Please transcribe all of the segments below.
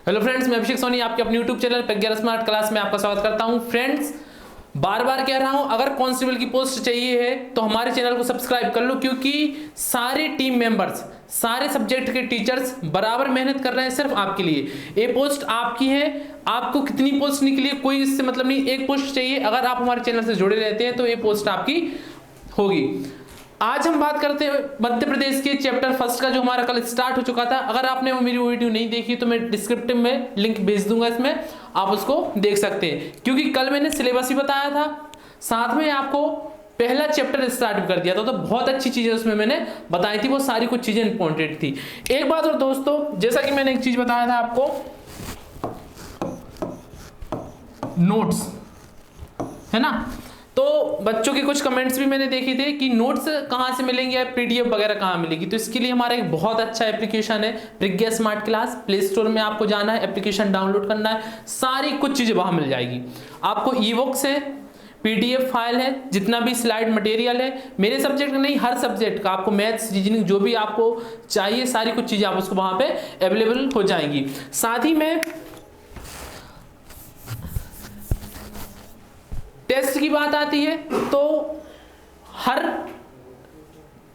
Hello friends, मैं अभिषेक सोनी आपके अपने यूट्यूब चैनल प्रज्ञा स्मार्ट क्लास में आपका स्वागत करता हूं। फ्रेंड्स, बार बार कह रहा हूं, अगर कांस्टेबल की पोस्ट चाहिए है तो हमारे चैनल को सब्सक्राइब कर लो, क्योंकि सारे टीम मेंबर्स, सारे सब्जेक्ट के टीचर्स बराबर मेहनत कर रहे हैं सिर्फ आपके लिए। ये पोस्ट आपकी है, आपको कितनी पोस्ट निकली है कोई इससे मतलब नहीं, एक पोस्ट चाहिए। अगर आप हमारे चैनल से जुड़े रहते हैं तो ये पोस्ट आपकी होगी। आज हम बात करते हैं मध्य प्रदेश के चैप्टर फर्स्ट का, जो हमारा कल स्टार्ट हो चुका था। अगर आपने वो मेरी वीडियो नहीं देखी तो मैं डिस्क्रिप्टिव में लिंक भेज दूंगा, इसमें आप उसको देख सकते हैं, क्योंकि कल मैंने सिलेबस ही बताया था, साथ में आपको पहला चैप्टर स्टार्ट भी कर दिया था। तो बहुत अच्छी चीजें उसमें मैंने बताई थी, वो सारी कुछ चीजें इंपॉर्टेंट थी। एक बात और दोस्तों, जैसा कि मैंने एक चीज बताया था आपको, नोट्स है ना, तो बच्चों के कुछ कमेंट्स भी मैंने देखे थे कि नोट्स कहाँ से मिलेंगे, पीडीएफ वगैरह कहाँ मिलेगी। तो इसके लिए हमारा एक बहुत अच्छा एप्लीकेशन है प्रज्ञा स्मार्ट क्लास। प्ले स्टोर में आपको जाना है, एप्लीकेशन डाउनलोड करना है, सारी कुछ चीजें वहां मिल जाएगी आपको। ई बुक्स है, पीडीएफ फाइल है, जितना भी स्लाइड मटेरियल है, मेरे सब्जेक्ट का नहीं हर सब्जेक्ट का, आपको मैथ्स रीजनिंग जो भी आपको चाहिए सारी कुछ चीजें आप उसको वहां पे अवेलेबल हो जाएंगी। साथ ही में टेस्ट की बात आती है तो हर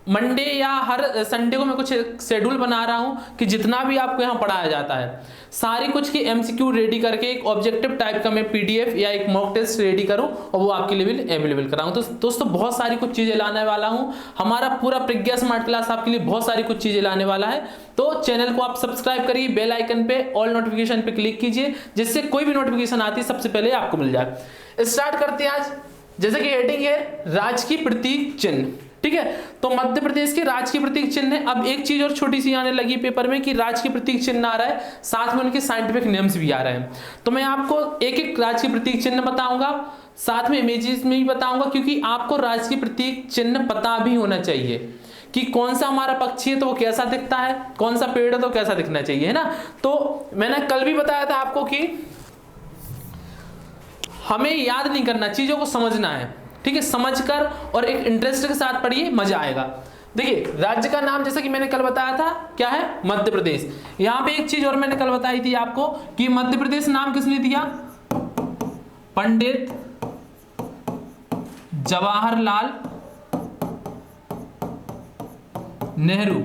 मंडे या हर संडे को मैं कुछ शेड्यूल बना रहा हूं कि जितना भी आपको यहां पढ़ाया जाता है सारी कुछ की एमसीक्यू रेडी करके एक ऑब्जेक्टिव टाइप का मैं पीडीएफ या एक मॉक टेस्ट रेडी करूं और वो आपके लिए अवेलेबल कराऊं। तो दोस्तों बहुत सारी कुछ चीजें लाने वाला हूं, हमारा पूरा प्रज्ञा स्मार्ट क्लास आपके लिए बहुत सारी कुछ चीजें लाने वाला है। तो चैनल को आप सब्सक्राइब करिए, बेल आइकन पे ऑल नोटिफिकेशन पे क्लिक कीजिए, जिससे कोई भी नोटिफिकेशन आती है सबसे पहले आपको मिल जाए। स्टार्ट करते हैं आज। जैसे कि हेडिंग है राजकीय प्रतीक चिन्ह, ठीक है। तो मध्य प्रदेश के राजकीय प्रतीक चिन्ह है। अब एक चीज और छोटी सी आने लगी पेपर में कि राजकीय प्रतीक चिन्ह आ रहा है, साथ में उनके साइंटिफिक नेम्स भी आ रहे हैं। तो मैं आपको एक एक राजकीय प्रतीक चिन्ह बताऊंगा, साथ में इमेजेस में भी बताऊंगा, क्योंकि आपको राजकीय प्रतीक चिन्ह पता भी होना चाहिए कि कौन सा हमारा पक्षी है तो वो कैसा दिखता है, कौन सा पेड़ है तो कैसा दिखना चाहिए, है ना। तो मैंने कल भी बताया था आपको कि हमें याद नहीं करना, चीजों को समझना है, ठीक है। समझकर और एक इंटरेस्ट के साथ पढ़िए, मजा आएगा। देखिए राज्य का नाम जैसा कि मैंने कल बताया था क्या है, मध्य प्रदेश। यहां पे एक चीज और मैंने कल बताई थी आपको कि मध्य प्रदेश नाम किसने दिया, पंडित जवाहरलाल नेहरू।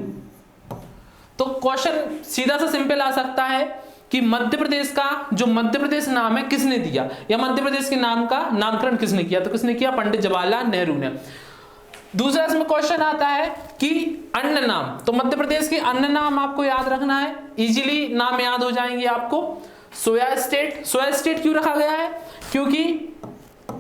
तो क्वेश्चन सीधा सा सिंपल आ सकता है कि मध्य प्रदेश का जो मध्य प्रदेश नाम है किसने दिया, या मध्य प्रदेश के नाम का नामकरण किसने किया, तो किसने किया, पंडित जवाहरलाल नेहरू ने। दूसरा इसमें क्वेश्चन आता है कि अन्य नाम, तो मध्य प्रदेश के अन्य नाम आपको याद रखना है, इजीली नाम याद हो जाएंगे आपको। सोया स्टेट, सोया स्टेट क्यों रखा गया है, क्योंकि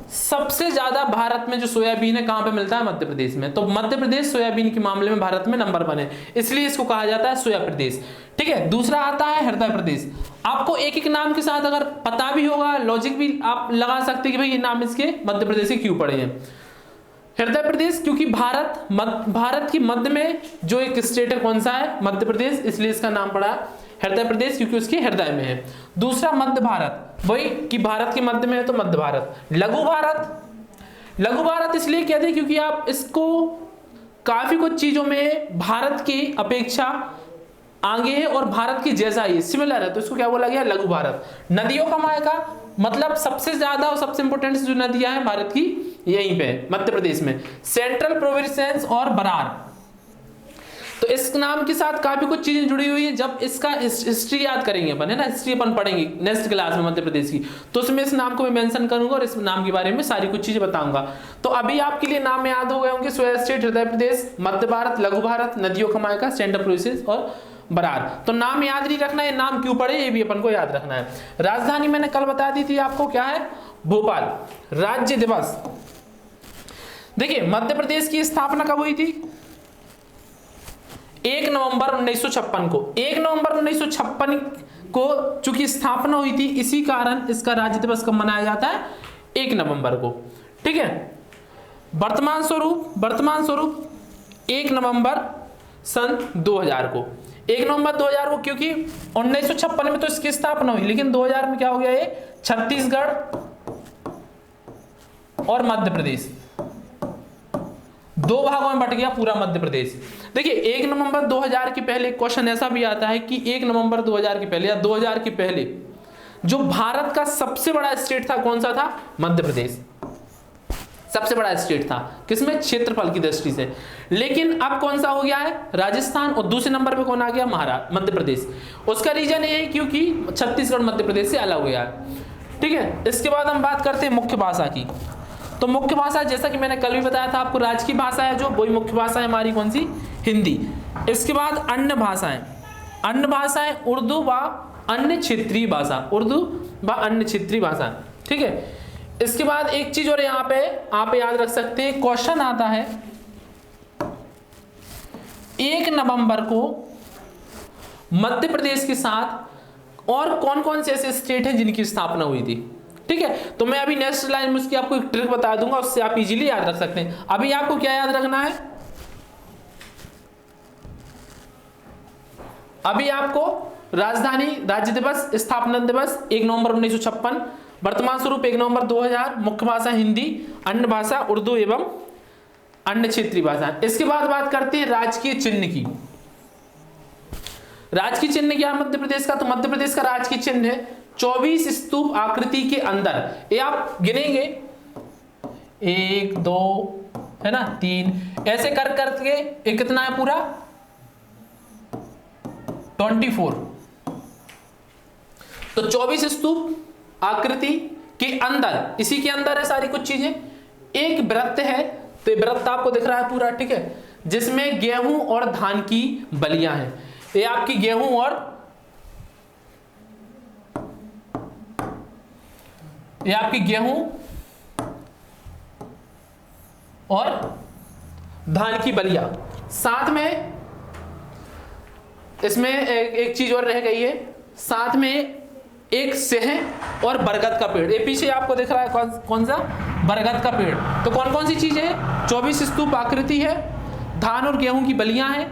सबसे ज्यादा भारत में जो सोयाबीन है कहां पे मिलता है, मध्य प्रदेश में। तो मध्य प्रदेश सोयाबीन के मामले में भारत में नंबर 1 है, इसलिए इसको कहा जाता है सोया प्रदेश, ठीक है। दूसरा आता है हृदय प्रदेश। आपको एक एक नाम के साथ अगर पता भी होगा, लॉजिक भी आप लगा सकते हैं कि भाई ये नाम इसके मध्य प्रदेश के क्यों पड़े हैं। हृदय प्रदेश क्योंकि भारत की मध्य में जो एक स्टेट है कौन सा है, मध्य प्रदेश, इसलिए इसका नाम पड़ा हृदय प्रदेश, क्योंकि उसके हृदय में है। दूसरा मध्य भारत, वही कि भारत के मध्य में है तो मध्य भारत। लघु भारत, लघु भारत इसलिए कहते हैं क्योंकि आप इसको काफी कुछ चीजों में भारत की अपेक्षा आगे है और भारत की जैसा ही सिमिलर है, तो इसको क्या बोला गया, लघु भारत। नदियों का मायका, मतलब सबसे ज्यादा और सबसे इंपोर्टेंट जो नदियां हैं भारत की यहीं पे मध्य प्रदेश में, सेंट्रल प्रोविंसेस और बरार। तो इस नाम के साथ काफी कुछ चीजें जुड़ी हुई है। जब इसका हिस्ट्री याद करेंगे अपन, है ना, हिस्ट्री अपन पढ़ेंगे नेक्स्ट क्लास में मध्य प्रदेश की, तो उसमें इस नाम को मैं मेंशन करूंगा और इस नाम के बारे में सारी कुछ चीजें बताऊंगा। तो अभी आपके लिए नाम याद हो गए होंगे, सोया स्टेट, हृदय प्रदेश, मध्य भारत, लघु भारत, नदियों का मायका, सेंट्रल प्रोविंसेस और बरार। तो नाम याद नहीं रखना है, नाम क्यों पड़े ये भी अपन को याद रखना है। राजधानी मैंने कल बता दी थी आपको, क्या है, भोपाल। राज्य दिवस, देखिए मध्य प्रदेश की स्थापना कब हुई थी, 1 नवंबर 1956 को। 1 नवंबर 1956 को चूंकि स्थापना हुई थी, इसी कारण इसका राज्य दिवस कब मनाया जाता है, 1 नवंबर को, ठीक है। वर्तमान स्वरूप 1 नवंबर सन 2000 को, 1 नवंबर 2000 को, क्योंकि 1956 में तो इसकी स्थापना हुई, लेकिन 2000 में क्या हो गया, ये छत्तीसगढ़ और मध्य प्रदेश दो भागों में बट गया पूरा मध्य प्रदेश। देखिए 1 नवंबर 2000 के पहले क्वेश्चन ऐसा भी आता है कि 1 नवंबर 2000 के पहले या 2000 के पहले जो भारत का सबसे बड़ा स्टेट था कौन सा था? मध्य प्रदेश सबसे बड़ा स्टेट था, किसमें? क्षेत्रफल की दृष्टि से। लेकिन अब कौन सा हो गया है? राजस्थान। और दूसरे नंबर पे कौन आ गया? मध्य प्रदेश। उसका रीजन ये है क्योंकि छत्तीसगढ़ मध्य प्रदेश से अलग हो गया है। ठीक है, इसके बाद हम बात करते हैं मुख्य भाषा की। तो मुख्य भाषा जैसा कि मैंने कल भी बताया था आपको, राजकीय भाषा है जो, वही मुख्य भाषा है हमारी कौन सी? हिंदी। इसके बाद अन्य भाषाएं, अन्य भाषाएं उर्दू व अन्य क्षेत्रीय भाषा, उर्दू व अन्य क्षेत्रीय भाषा। ठीक है, इसके बाद एक चीज और यहाँ पे आप याद रख सकते हैं, क्वेश्चन आता है 1 नवंबर को मध्य प्रदेश के साथ और कौन कौन से ऐसे स्टेट हैं जिनकी स्थापना हुई थी। ठीक है, तो मैं अभी नेक्स्ट लाइन में उसकी आपको एक ट्रिक बता दूंगा, उससे आप इजीली याद रख सकते हैं। अभी आपको क्या याद रखना है? अभी आपको राजधानी, राज्य दिवस, स्थापना दिवस 1 नवंबर 1956, वर्तमान स्वरूप 1 नवंबर 2000, मुख्य भाषा हिंदी, अन्य भाषा उर्दू एवं अन्य क्षेत्रीय भाषा। इसके बाद बात करते हैं राजकीय चिन्ह की। राजकीय चिन्ह क्या है मध्य प्रदेश का? तो मध्य प्रदेश का राजकीय चिन्ह है 24 स्तूप आकृति के अंदर, ये आप गिनेंगे 1 2 है ना 3 ऐसे कर करके ये कितना है पूरा? 24। तो 24 स्तूप आकृति के अंदर, इसी के अंदर है सारी कुछ चीजें। एक वृत्त है, तो ये वृत्त आपको दिख रहा है पूरा। ठीक है, जिसमें गेहूं और धान की बलियां हैं। ये आपकी गेहूं और धान की बलियां। साथ में इसमें एक चीज और रह गई है, साथ में एक सेह और बरगद का पेड़। ये पीछे आपको दिख रहा है कौन सा? बरगद का पेड़। तो कौन कौन सी चीजें हैं? 24 स्तूप आकृति है, धान और गेहूं की बलियां हैं,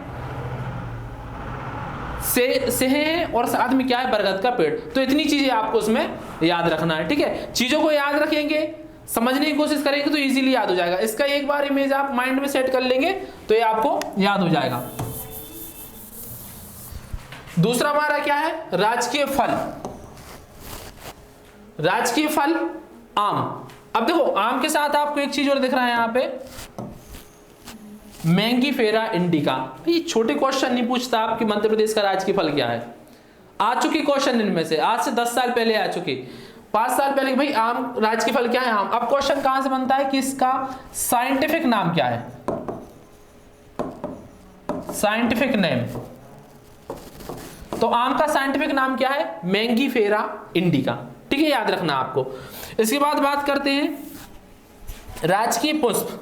सेह है और साथ में क्या है? बरगद का पेड़। तो इतनी चीजें आपको उसमें याद रखना है। ठीक है, चीजों को याद रखेंगे, समझने की कोशिश करेंगे तो इजीली याद हो जाएगा। इसका एक बार इमेज आप माइंड में सेट कर लेंगे तो ये आपको याद हो जाएगा। दूसरा हमारा क्या है? राजकीय फल। राजकीय फल आम। अब देखो आम के साथ आपको एक चीज और दिख रहा है यहाँ पे, मैंगीफेरा इंडिका। ये छोटे क्वेश्चन नहीं पूछता आपकी मध्य प्रदेश का राजकीय फल क्या है। आ चुके क्वेश्चन इनमें से, आज से 10 साल पहले आ चुके, 5 साल पहले भाई आम राजकीय फल क्या है? आम। अब क्वेश्चन कहां से बनता है कि इसका साइंटिफिक नाम क्या है? Scientific name. तो आम का साइंटिफिक नाम क्या है? Mangifera indica. ठीक है, याद रखना आपको। इसके बाद बात करते हैं राजकीय पुष्प।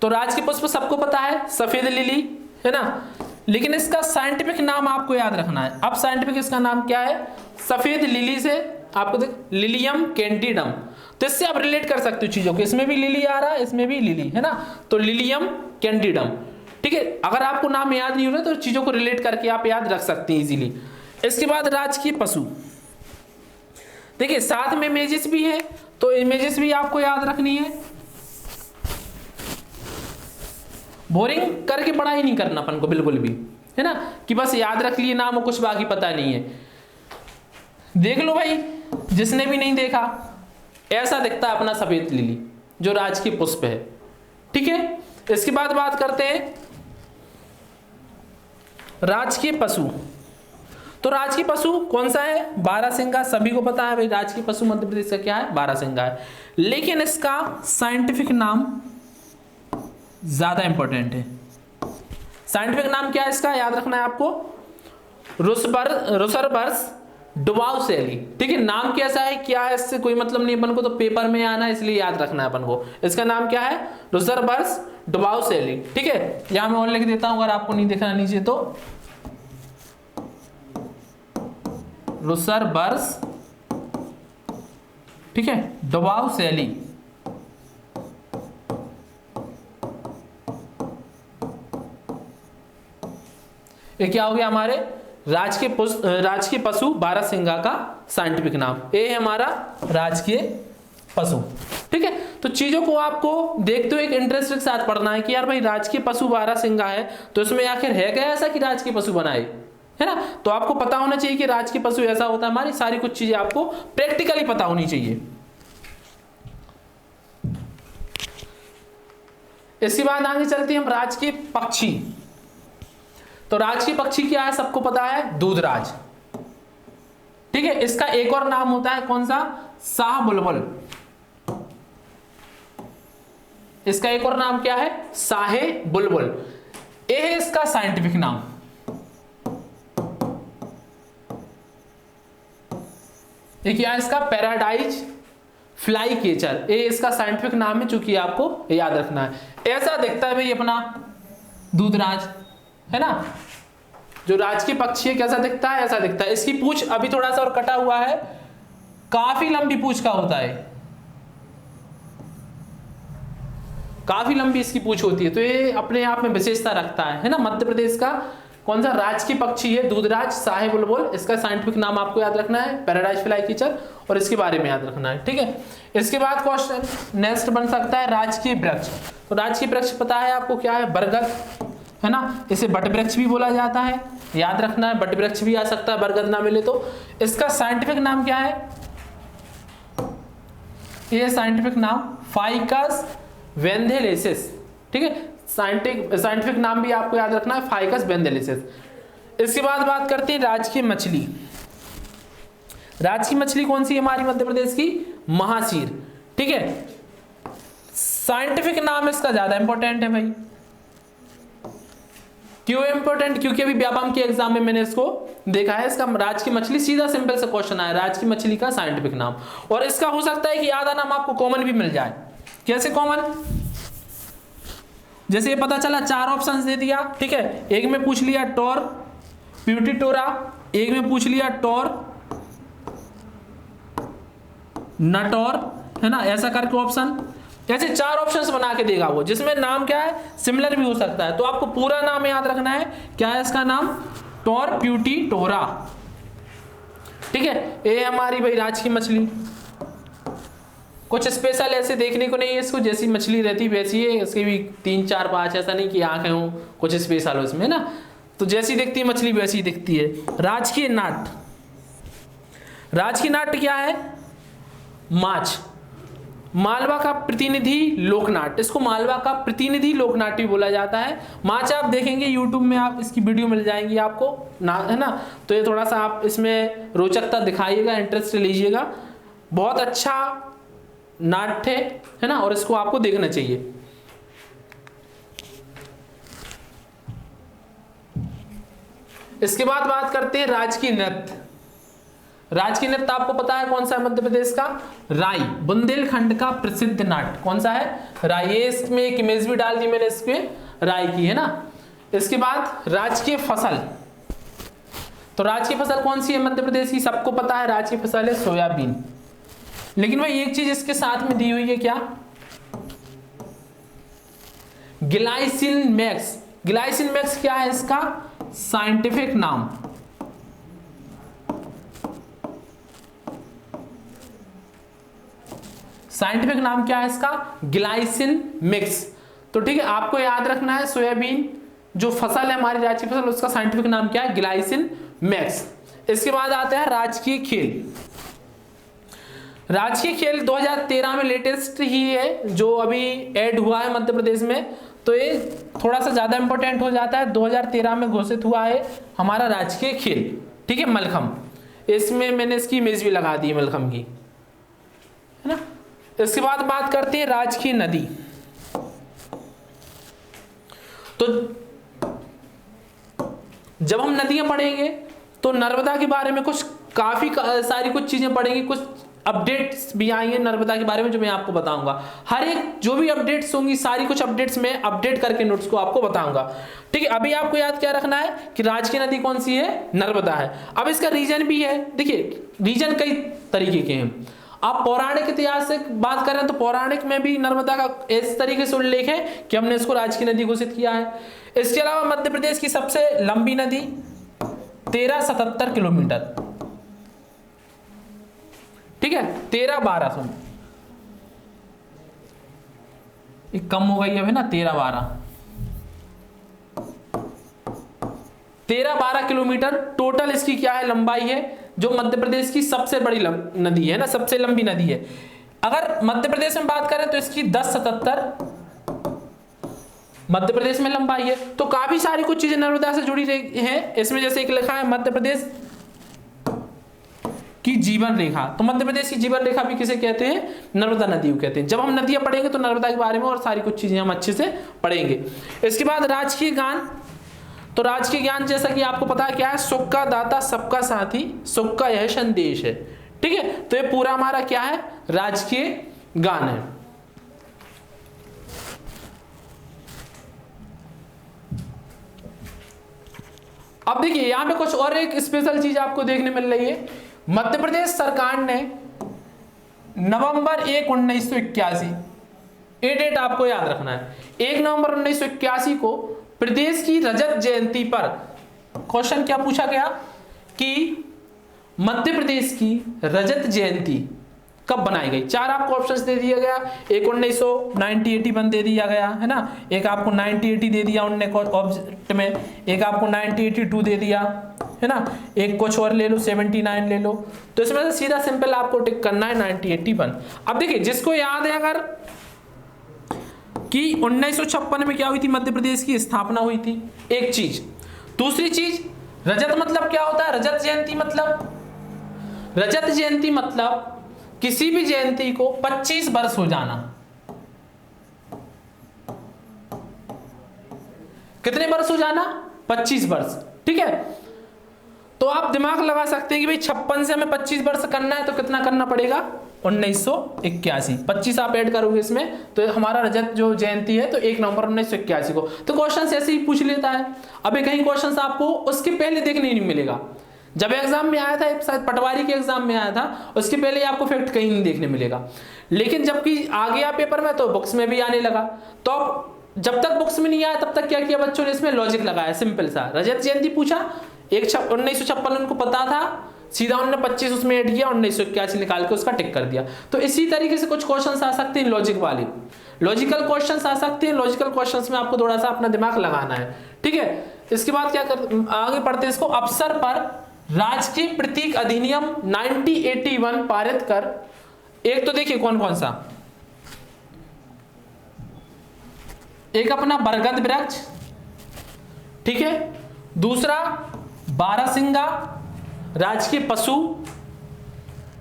तो राजकीय पुष्प सबको पता है, सफेद लिली है ना, लेकिन इसका साइंटिफिक नाम आपको याद रखना है। अब साइंटिफिक इसका नाम क्या है? सफेद लिली से आपको देख, लिलियम कैंडिडम। तो इससे आप रिलेट कर सकते हो चीजों को, इसमें भी लिली आ रहा है, इसमें भी लिली है ना, तो लिलियम कैंडिडम। ठीक है, अगर आपको नाम याद नहीं हो रहा तो चीजों को रिलेट करके आप याद रख सकते हैं इजीली। इसके बाद राजकीय पशु, देखिए साथ में इमेजेस भी है, तो इमेजेस भी आपको याद रखनी है। बोरिंग करके पढ़ाई नहीं करना अपन को बिल्कुल भी, है ना, कि बस याद रख लिए नाम और कुछ बाकी पता नहीं है। देख लो भाई, जिसने भी नहीं देखा, ऐसा दिखता है अपना सफेद लिली जो राजकीय पुष्प है। ठीक है, इसके बाद बात करते हैं राजकीय पशु। तो राजकीय पशु कौन सा है? बारहसिंगा। सभी को पता है भाई राजकीय पशु मध्य प्रदेश का क्या है? बारहसिंगा है। लेकिन इसका साइंटिफिक नाम ज्यादा इंपॉर्टेंट है। साइंटिफिक नाम क्या है इसका? याद रखना है आपको, रुसरबर्स डुबाउसेली। ठीक है, नाम कैसा है, क्या है, इससे कोई मतलब नहीं अपन को, तो पेपर में आना है इसलिए याद रखना है अपन को। इसका नाम क्या है? रुसरबर्स डुबाउसेली। ठीक है, यहां मैं और लिख देता हूं अगर आपको नहीं देखना नीचे तो, रुसरबर्स, ठीक है, डुबाउसेली। ये क्या हो गया हमारे राजकीय पशु बारहसिंगा का साइंटिफिक नाम। ये है हमारा राजकीय पशु। ठीक है, तो चीजों को आपको देखते हुए एक इंटरेस्ट के साथ पढ़ना है कि यार भाई राजकीय पशु बारहसिंगा है, तो इसमें आखिर है क्या ऐसा कि राजकीय पशु बनाए, है ना। तो आपको पता होना चाहिए कि राजकीय पशु ऐसा होता है, हमारी सारी कुछ चीजें आपको प्रैक्टिकली पता होनी चाहिए। इसके बाद आगे चलते हैं हम राजकीय पक्षी। तो राजकीय पक्षी क्या है, सबको पता है, दूधराज। ठीक है, इसका एक और नाम होता है कौन सा, शाह बुलबुल। इसका एक और नाम क्या है, शाहे बुलबुल। ये है इसका साइंटिफिक नाम। ये क्या है इसका, पैराडाइज फ्लाई केचर, ये इसका साइंटिफिक नाम है, चूंकि आपको याद रखना है। ऐसा दिखता है भाई अपना दूधराज, है ना। जो राजकीय पक्षी है कैसा दिखता है, ऐसा दिखता है। इसकी पूंछ अभी थोड़ा सा और कटा हुआ है, काफी लंबी पूंछ का होता है, काफी लंबी इसकी पूंछ होती है। तो ये अपने आप में विशेषता रखता है ना। मध्य प्रदेश का कौन सा राजकीय पक्षी है, दूधराज शाहे बुलबुल। इसका साइंटिफिक नाम आपको याद रखना है, पैराडाइज फ्लाई केचर, और इसके बारे में याद रखना है। ठीक है, इसके बाद क्वेश्चन नेक्स्ट बन सकता है राजकीय वृक्ष। तो राजकीय वृक्ष पता है आपको क्या है, बरगद, है ना। इसे बट वृक्ष भी बोला जाता है, याद रखना है, बट वृक्ष भी आ सकता है, बरगद ना मिले तो। इसका साइंटिफिक नाम क्या है, ये साइंटिफिक नाम फाइकस वेंथेलेसिस। ठीक है, साइंटिफिक नाम भी आपको याद रखना है, फाइकस वेंथेलेसिस। इसके बाद बात करते हैं राजकीय मछली। राजकीय मछली कौन सी है हमारी मध्य प्रदेश की, महासीर। ठीक है, साइंटिफिक नाम इसका ज्यादा इंपॉर्टेंट है भाई। क्यों इंपॉर्टेंट, क्योंकि अभी व्यापम के एग्जाम में मैंने इसको देखा है। इसका राजकीय मछली सीधा सिंपल से क्वेश्चन आया, राजकीय मछली का साइंटिफिक नाम। और इसका हो सकता है कि आधा नाम आपको कॉमन भी मिल जाए। कैसे कॉमन, जैसे ये पता चला, चार ऑप्शंस दे दिया। ठीक है, एक में पूछ लिया टोर प्यूटिटोरा, एक में पूछ लिया टोर नटोर, है ना, ऐसा करके ऑप्शन, ऐसे चार ऑप्शंस बना के देगा वो, जिसमें नाम क्या है सिमिलर भी हो सकता है। तो आपको पूरा नाम याद रखना है, क्या है इसका नाम, टोर प्यूटिटोरा। ठीक है, ये हमारी भाई राजकीय मछली। कुछ स्पेशल ऐसे देखने को नहीं है इसको, जैसी मछली रहती वैसी है, इसकी भी 3 4 5, ऐसा नहीं कि आंखें हो कुछ स्पेशल हो इसमें ना। तो जैसी दिखती है मछली वैसी दिखती है। राजकीय नाट, राजकीय नाट्य क्या है, माछ। मालवा का प्रतिनिधि लोकनाट्य, इसको मालवा का प्रतिनिधि लोकनाट्य भी बोला जाता है। माछ आप देखेंगे यूट्यूब में, आप इसकी वीडियो मिल जाएंगी आपको ना, है ना। तो ये थोड़ा सा आप इसमें रोचकता दिखाइएगा, इंटरेस्ट लीजिएगा। बहुत अच्छा नाट्य है ना, और इसको आपको देखना चाहिए। इसके बाद बात करते हैं राजकीय नृत्य। राजकीय नृत्य आपको पता है कौन सा है मध्य प्रदेश का, राई, बुंदेलखंड का प्रसिद्ध नाट्य कौन सा है, राई। इसमें एक इमेज भी डाल दी मैंने इसके राई की, है ना। इसके बाद राजकीय फसल। तो राजकीय फसल कौन सी है मध्य प्रदेश की, सबको पता है, राजकीय फसल है सोयाबीन। लेकिन भाई एक चीज इसके साथ में दी हुई है, क्या, ग्लाइसिन मैक्स। ग्लाइसिन मैक्स क्या है इसका साइंटिफिक नाम, साइंटिफिक नाम क्या है इसका, ग्लाइसिन मिक्स। तो ठीक है, आपको याद रखना है, सोयाबीन जो फसल है हमारी राजकीय फसल, उसका साइंटिफिक नाम क्या है, ग्लाइसिन मैक्स। इसके बाद आता है राजकीय खेल। राजकीय खेल 2013 में लेटेस्ट ही है, जो अभी ऐड हुआ है मध्य प्रदेश में। तो ये थोड़ा सा ज्यादा इंपॉर्टेंट हो जाता है। 2013 में घोषित हुआ है हमारा राजकीय खेल। ठीक है, मलखम। इसमें मैंने इसकी इमेज भी लगा दी है मलखम की, है ना। इसके बाद बात करते हैं राजकीय नदी। तो जब हम नदियां पढ़ेंगे तो नर्मदा के बारे में कुछ काफी सारी कुछ चीजें पढ़ेंगे, कुछ अपडेट्स भी आएंगे नर्मदा के बारे में, जो मैं आपको बताऊंगा। हर एक जो भी अपडेट्स होंगी, सारी कुछ अपडेट्स मैं अपडेट करके नोट्स को आपको बताऊंगा। ठीक है, अभी आपको याद क्या रखना है कि राजकीय नदी कौन सी है, नर्मदा है। अब इसका रीजन भी है, देखिए रीजन कई तरीके के हैं। आप पौराणिक इतिहास से बात करें तो पौराणिक में भी नर्मदा का इस तरीके से उल्लेख है कि हमने इसको राजकीय नदी घोषित किया है। इसके अलावा मध्य प्रदेश की सबसे लंबी नदी 1377 किलोमीटर, ठीक है, 13-1200। ये कम हो गई अब है ना, 13-12 किलोमीटर टोटल इसकी क्या है, लंबाई है, जो मध्य प्रदेश की सबसे बड़ी नदी है ना, सबसे लंबी नदी है। अगर मध्य प्रदेश में बात करें तो इसकी 1077 मध्य प्रदेश में लंबाई है। तो काफी सारी कुछ चीजें नर्मदा से जुड़ी हैं इसमें, जैसे एक लिखा है मध्य प्रदेश की जीवन रेखा। तो मध्य प्रदेश की जीवन रेखा भी किसे कहते हैं, नर्मदा नदी को कहते हैं। जब हम नदियां पढ़ेंगे तो नर्मदा के बारे में और सारी कुछ चीजें हम अच्छे से पढ़ेंगे। इसके बाद राजकीय गान। तो राजकीय ज्ञान जैसा कि आपको पता है क्या है, सुख का दाता सबका साथी, सुख का यह संदेश है। ठीक है, तो ये पूरा हमारा क्या है, राजकीय गान है। अब देखिए यहां पे कुछ और एक स्पेशल चीज आपको देखने मिल रही है। मध्य प्रदेश सरकार ने नवंबर 1, 1981, ये डेट आपको याद रखना है, 1 नवंबर 1981 को प्रदेश की रजत जयंती पर क्वेश्चन क्या पूछा गया कि मध्य प्रदेश की रजत जयंती कब बनाई गई। 4 आपको ऑप्शंस दे दिया गया, एक 1981 दे दिया गया है ना, एक आपको 1980 दे दिया उनने ऑब्जेक्ट में, एक आपको 1982 दे दिया है ना, एक कुछ और ले लो 79 ले लो। तो इसमें से सीधा सिंपल आपको टिक करना है 1981। अब देखिए जिसको याद है अगर कि 1956 में क्या हुई थी, मध्य प्रदेश की स्थापना हुई थी, एक चीज। दूसरी चीज, रजत मतलब क्या होता है, रजत जयंती मतलब किसी भी जयंती को 25 वर्ष हो जाना। कितने वर्ष हो जाना, 25 वर्ष। ठीक है, तो आप दिमाग लगा सकते हैं कि भाई 56 से हमें 25 वर्ष करना है तो कितना करना पड़ेगा, 1981। 25 आप ऐड करोगे इसमें तो हमारा रजत जो जयंती है तो 1 नवंबर 1981 को। तो क्वेश्चन ऐसे ही पूछ लेता है। अभी कहीं क्वेश्चन आपको उसके पहले देखने नहीं मिलेगा। जब एग्जाम में आया था, शायद पटवारी के एग्जाम में आया था, उसके पहले आपको फैक्ट कहीं नहीं देखने मिलेगा। लेकिन जबकि आ गया पेपर में तो बुक्स में भी आने लगा। तो अब जब तक बुक्स में नहीं आया तब तक क्या किया बच्चों ने, इसमें लॉजिक लगाया सिंपल सा। रजत जयंती पूछा, 1956 उनको पता था, सीधा उन्होंने 25 उसमें ऐड किया, 1981 निकाल के उसका टिक कर दिया। तो इसी तरीके से कुछ क्वेश्चंस आ सकते हैं लॉजिक वाले, लॉजिकल क्वेश्चंस आ सकते हैं। लॉजिकल क्वेश्चंस में आपको थोड़ा सा अपना दिमाग लगाना है। ठीक है, इसके बाद क्या कर आगे पढ़ते हैं इसको। अवसर पर राजकीय प्रतीक अधिनियम 1981 पारित कर, एक तो देखिए कौन कौन सा, एक अपना बरगद वृक्ष, ठीक है, दूसरा बारहसिंगा राजकीय पशु,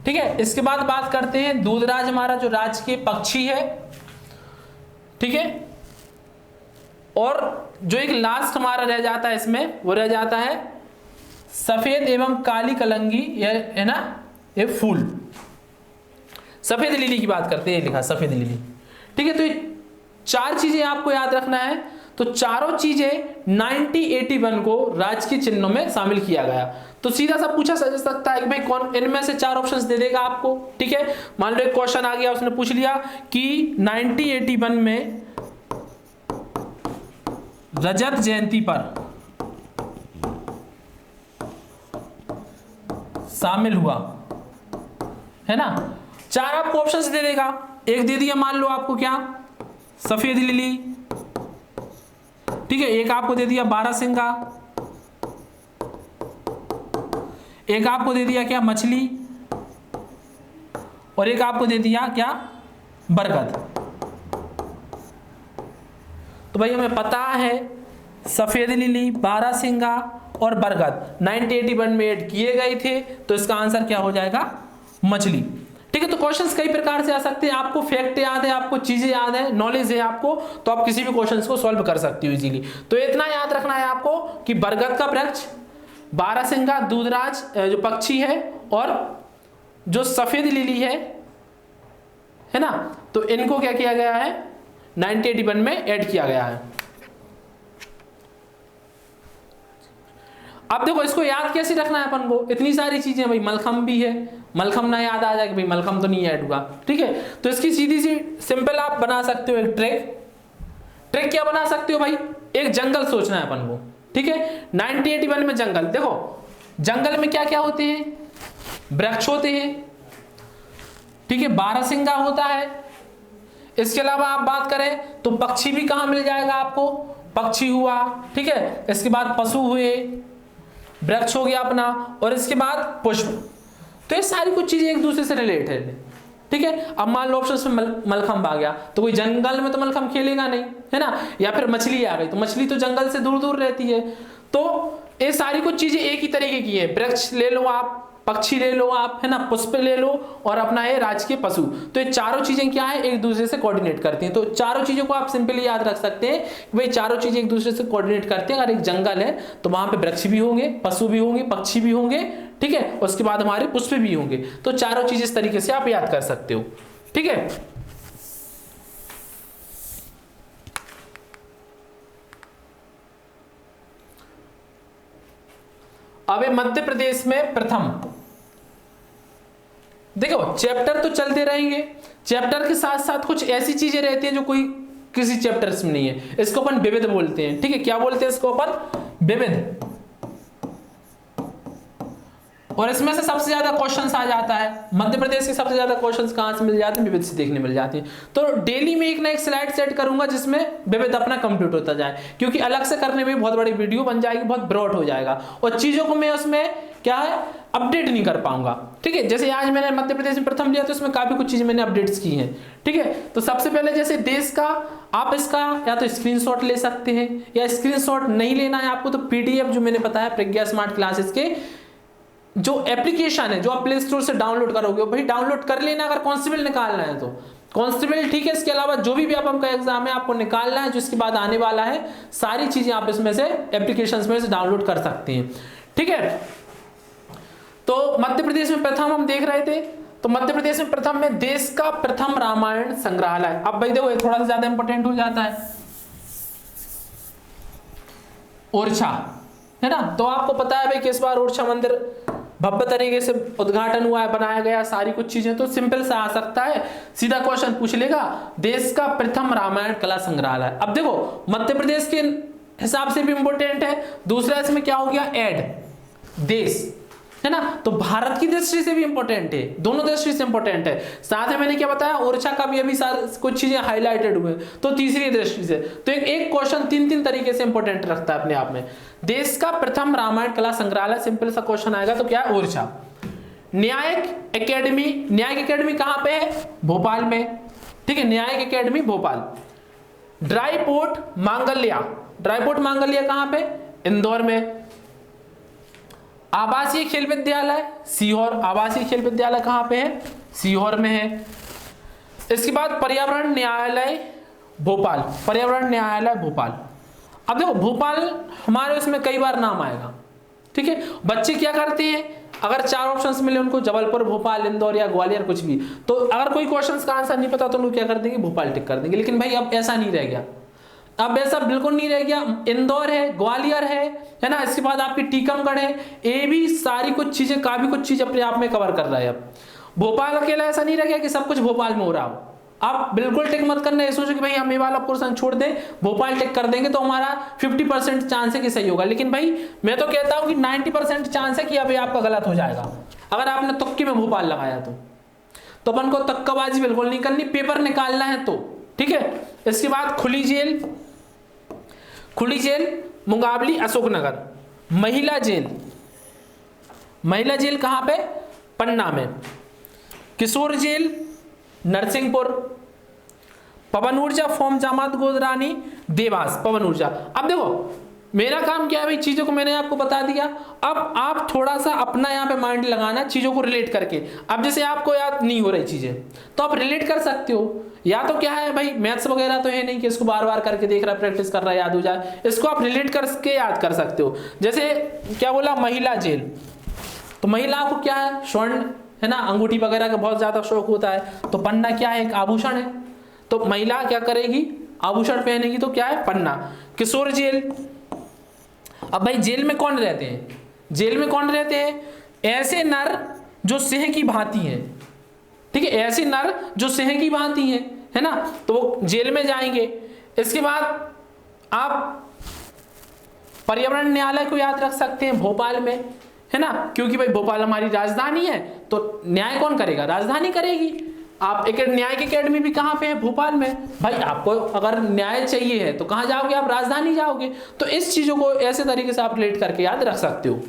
ठीक है। इसके बाद बात करते हैं दूधराज, हमारा जो राजकीय पक्षी है, ठीक है। और जो एक लास्ट हमारा रह जाता है इसमें, वो रह जाता है सफेद एवं काली कलंगी, ये है ना, ये फूल, सफेद लिली की बात करते हैं, लिखा सफेद लिली, ठीक है। तो ये 4 चीजें आपको याद रखना है। तो चारों चीजें 1981 को राजकीय चिन्हों में शामिल किया गया। तो सीधा सा पूछा जा सकता है कि भाई कौन इनमें से 4 ऑप्शंस दे देगा आपको, ठीक है। मान लो एक क्वेश्चन आ गया, उसने पूछ लिया कि 1981 में रजत जयंती पर शामिल हुआ, है ना। 4 आपको ऑप्शंस दे देगा, एक दे दिया मान लो आपको क्या, सफेद लिली, ठीक है, एक आपको दे दिया बारहसिंगा, एक आपको दे दिया क्या मछली, और एक आपको दे दिया क्या बरगद। तो भाई हमें पता है सफेद लिली, बारहसिंगा और बरगद 1981 में ऐड किए गए थे, तो इसका आंसर क्या हो जाएगा, मछली, ठीक है। तो क्वेश्चंस कई प्रकार से आ सकते हैं। आपको फैक्ट याद है, आपको चीजें याद है, नॉलेज है आपको, तो आप किसी भी क्वेश्चंस को सॉल्व कर सकते हो इजीली। तो इतना याद रखना है आपको कि बरगद का वृक्ष, बारहसिंगा, दूधराज जो पक्षी है, और जो सफेद लिली है ना, तो इनको क्या किया गया है, 1981 में ऐड किया गया है। अब देखो इसको याद कैसे रखना है अपन को, इतनी सारी चीजें, भाई मलखम भी है, मलखम ना याद आ जाए कि भाई मलखम तो नहीं ऐड हुआ, ठीक है। तो इसकी सीधी सी सिंपल आप बना सकते हो एक ट्रिक क्या बना सकते हो भाई, एक जंगल सोचना है अपन को, ठीक है। 1981 में जंगल, देखो जंगल में क्या क्या होते हैं, वृक्ष होते हैं, ठीक है, बारहसिंगा होता है, इसके अलावा आप बात करें तो पक्षी भी कहाँ मिल जाएगा आपको, पक्षी हुआ, ठीक है। इसके बाद पशु हुए, वृक्ष हो गया अपना, और इसके बाद पुष्प। तो ये सारी कुछ चीजें एक दूसरे से रिलेटेड है, ठीक है। अब मान लो ऑप्शन में मलखंभ आ गया, तो कोई जंगल में तो मलखंभ खेलेगा नहीं, है ना। या फिर मछली आ गई, तो मछली तो जंगल से दूर दूर रहती है। तो ये सारी कुछ चीजें एक ही तरीके की है। वृक्ष ले लो आप, पक्षी ले लो आप, है ना, पुष्प ले लो, और अपना ये राजकीय पशु। तो ये चारों चीजें क्या है, एक दूसरे से कोऑर्डिनेट करती हैं। तो चारों चीजों को आप सिंपली याद रख सकते हैं कि भाई चारों चीजें एक दूसरे से कोऑर्डिनेट करते हैं। अगर एक जंगल है तो वहां पे वृक्ष भी होंगे, पशु भी होंगे, पक्षी भी होंगे, ठीक है। उसके बाद हमारे पुष्प भी होंगे। तो चारों चीजें इस तरीके से आप याद कर सकते हो, ठीक है। अब मध्य प्रदेश में प्रथम, देखो चैप्टर तो चलते रहेंगे, चैप्टर के साथ साथ कुछ ऐसी चीजें रहती हैं जो कोई किसी चैप्टर्स में नहीं है। इसको अपन विविध बोलते हैं, ठीक है। क्या बोलते हैं इसको अपन, विविध। और इसमें से सबसे ज्यादा क्वेश्चंस आ जाता है, मध्य प्रदेश के सबसे ज्यादा क्वेश्चंस कहां से मिल जाते हैं, विविध से देखने मिल जाते हैं। तो डेली में एक ना एक स्लाइड सेट करूंगा जिसमें विविध अपना कंप्लीट होता जाए, क्योंकि अलग से करने में बहुत बड़ी वीडियो बन जाएगी, बहुत ब्रॉड हो जाएगा, और चीजों को मैं उसमें क्या है अपडेट नहीं कर पाऊंगा, ठीक है। जैसे आज मैंने मध्य प्रदेश में प्रथम लिया तो इसमें काफी कुछ चीजें मैंने अपडेट्स की हैं, ठीक है। तो सबसे पहले जैसे देश का, आप इसका या तो स्क्रीनशॉट ले सकते हैं, या स्क्रीनशॉट नहीं लेना है आपको तो पीडीएफ जो मैंने बताया प्रज्ञा स्मार्ट क्लासेस के जो एप्लीकेशन है, जो आप प्ले स्टोर से डाउनलोड करोगे भाई डाउनलोड कर लेना। अगर कांस्टेबल निकालना है तो कांस्टेबल, ठीक है। इसके अलावा जो भी आपका एग्जाम है आपको निकालना है, जो इसके बाद आने वाला है, सारी चीजें आप इसमें से एप्लीकेशंस में से डाउनलोड कर सकते हैं, ठीक है। तो मध्य प्रदेश में प्रथम हम देख रहे थे, तो मध्य प्रदेश में प्रथम में देश का प्रथम रामायण संग्रहालय। अब भाई देखो ये थोड़ा सा ज्यादा इंपॉर्टेंट हो जाता है, ओरछा, है ना। तो आपको पता है भाई कि इस बार ओरछा मंदिर भव्य तरीके से उद्घाटन हुआ है, बनाया गया, सारी कुछ चीजें। तो सिंपल सा आ सकता है, सीधा क्वेश्चन पूछ लेगा, देश का प्रथम रामायण कला संग्रहालय। अब देखो मध्य प्रदेश के हिसाब से भी इंपॉर्टेंट है, दूसरा इसमें क्या हो गया, ऐड देश, है ना। तो भारत की दृष्टि से भी इंपॉर्टेंट है, दोनों दृष्टि से इंपॉर्टेंट है। साथ में मैंने क्या बताया, ओरछा का भी अभी कुछ चीजें हाईलाइटेड हुए, तो तीसरी दृष्टि से तो एक क्वेश्चन तीन तरीके से इंपॉर्टेंट रखता है अपने आप में। देश का प्रथम रामायण कला संग्रहालय, सिंपल सा क्वेश्चन आएगा तो क्या है, ओरछा। न्यायिक एकेडमी, न्यायिक एकेडमी कहां पे है, भोपाल में, ठीक है। न्यायिक एकेडमी भोपाल। ड्राईपोर्ट मांगल्या, ड्राईपोर्ट मांगल्या कहां पे, इंदौर में। आवासीय खेल विद्यालय सीहोर, आवासीय खेल विद्यालय कहां पे है, सीहोर में है। इसके बाद पर्यावरण न्यायालय भोपाल, पर्यावरण न्यायालय भोपाल। अब देखो भोपाल हमारे उसमें कई बार नाम आएगा, ठीक है। बच्चे क्या करते हैं, अगर चार ऑप्शंस मिले उनको, जबलपुर, भोपाल, इंदौर या ग्वालियर, कुछ भी, तो अगर कोई क्वेश्चंस का आंसर नहीं पता तो लोग क्या कर देंगे, भोपाल टिक कर देंगे। लेकिन भाई अब ऐसा नहीं रह गया, अब ऐसा बिल्कुल नहीं रह गया। इंदौर है, ग्वालियर है ना, इसके बाद आपकी टीकमगढ़ है, ये भी सारी कुछ चीजें, काफी कुछ चीज अपने आप में कवर कर रहा है। अब भोपाल अकेला ऐसा नहीं रह गया कि सब कुछ भोपाल में हो रहा हो। आप बिल्कुल टिक मत करना, ये सोचो कि भाई हम ये वाला पोर्शन छोड़ दें, भोपाल टिक कर देंगे तो हमारा 50% चांस है कि सही होगा। लेकिन भाई मैं तो कहता हूं कि 90% चांस है कि अभी आपका गलत हो जाएगा, अगर आपने तुक्के में भोपाल लगाया तो अपन को तुक्काबाजी बिल्कुल नहीं करनी, पेपर निकालना है तो, ठीक है। इसके बाद खुली जेल, खुली जेल मुंगावली अशोकनगर। महिला जेल, महिला जेल कहां पे, पन्ना में। किशोर जेल नरसिंहपुर। पवन ऊर्जा फॉर्म जामात गोदरानी देवास, पवन ऊर्जा। अब देखो मेरा काम क्या है भाई, चीजों को मैंने आपको बता दिया, अब आप थोड़ा सा अपना यहाँ पे माइंड लगाना, चीजों को रिलेट करके। अब जैसे आपको याद नहीं हो रही चीजें तो आप रिलेट कर सकते हो, या तो क्या है भाई मैथ्स वगैरह तो है नहीं कि इसको बार बार करके देख रहा, प्रैक्टिस कर रहा, याद हो जाए, इसको आप रिलेट करके याद कर सकते हो। जैसे क्या बोला, महिला जेल, तो महिला को क्या है, स्वर्ण, है ना, अंगूठी वगैरह का बहुत ज्यादा शौक होता है, तो पन्ना क्या है, एक आभूषण है, तो महिला क्या करेगी, आभूषण पहनेगी, तो क्या है, पन्ना। किशोर जेल, अब भाई जेल में कौन रहते हैं, जेल में कौन रहते हैं, ऐसे नर जो सिंह की भांति हैं, ठीक है, ऐसे नर जो सिंह की भांति हैं, है ना, तो वो जेल में जाएंगे। इसके बाद आप पर्यावरण न्यायालय को याद रख सकते हैं, भोपाल में, है ना, क्योंकि भाई भोपाल हमारी राजधानी है, तो न्याय कौन करेगा, राजधानी करेगी। आप एक न्याय की अकेडमी भी कहाँ पे है? भोपाल में। भाई आपको अगर न्याय चाहिए है तो कहाँ जाओगे? आप राजधानी जाओगे। तो इस चीजों को ऐसे तरीके से आप रिलेट करके याद रख सकते हो।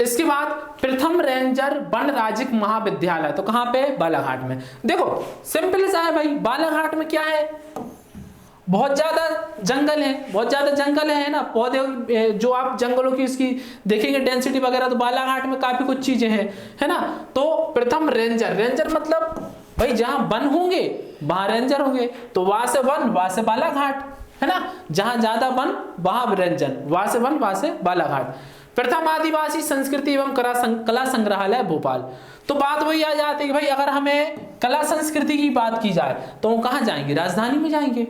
इसके बाद प्रथम रेंजर वन राज्यिक महाविद्यालय, तो कहां पे? बालाघाट में। देखो सिंपल सा है भाई, बालाघाट में क्या है? बहुत ज्यादा जंगल है, बहुत ज्यादा जंगल है ना, पौधे जो आप जंगलों की इसकी देखेंगे डेंसिटी वगैरह, तो बालाघाट में काफी कुछ चीजें हैं, है ना। तो प्रथम रेंजर, रेंजर मतलब भाई जहां वन होंगे वहां रेंजर होंगे, तो वहां से वन वहां से बालाघाट, है ना। जहां ज्यादा वन वहां रेंजर, वहां से वन वहां से बालाघाट। प्रथम आदिवासी संस्कृति एवं कला संग्रहालय भोपाल। तो बात वही आ जाती है कि भाई अगर हमें कला संस्कृति की बात की जाए तो वो कहां जाएंगे? राजधानी में जाएंगे।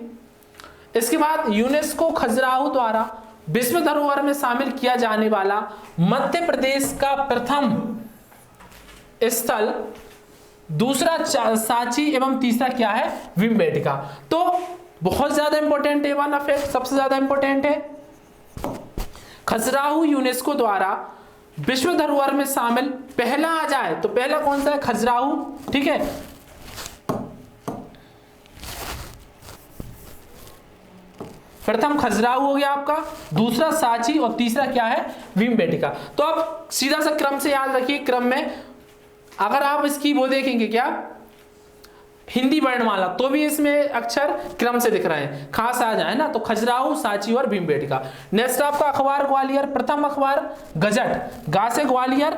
इसके बाद यूनेस्को खजुराहो द्वारा विश्व धरोहर में शामिल किया जाने वाला मध्य प्रदेश का प्रथम स्थल, दूसरा सांची एवं तीसरा क्या है? भीमबेटका। तो बहुत ज्यादा इंपॉर्टेंट है, वन फैक्ट सबसे ज्यादा इंपॉर्टेंट है। खजुराहो यूनेस्को द्वारा विश्व धरोहर में शामिल पहला आ जाए तो पहला कौन सा है? खजुराहो, ठीक है। प्रथम खजुराहो हो गया आपका, दूसरा सांची और तीसरा क्या है? भीमबेटका। तो आप सीधा सा क्रम से याद रखिए, क्रम में अगर आप इसकी वो देखेंगे क्या हिंदी वर्णमाला तो भी इसमें अक्षर क्रम से दिख रहे हैं, खास आ जाए ना। तो खजुराहो, सांची और भीमबेटका। नेक्स्ट आपका अखबार ग्वालियर, प्रथम अखबार गजट, गा से ग्वालियर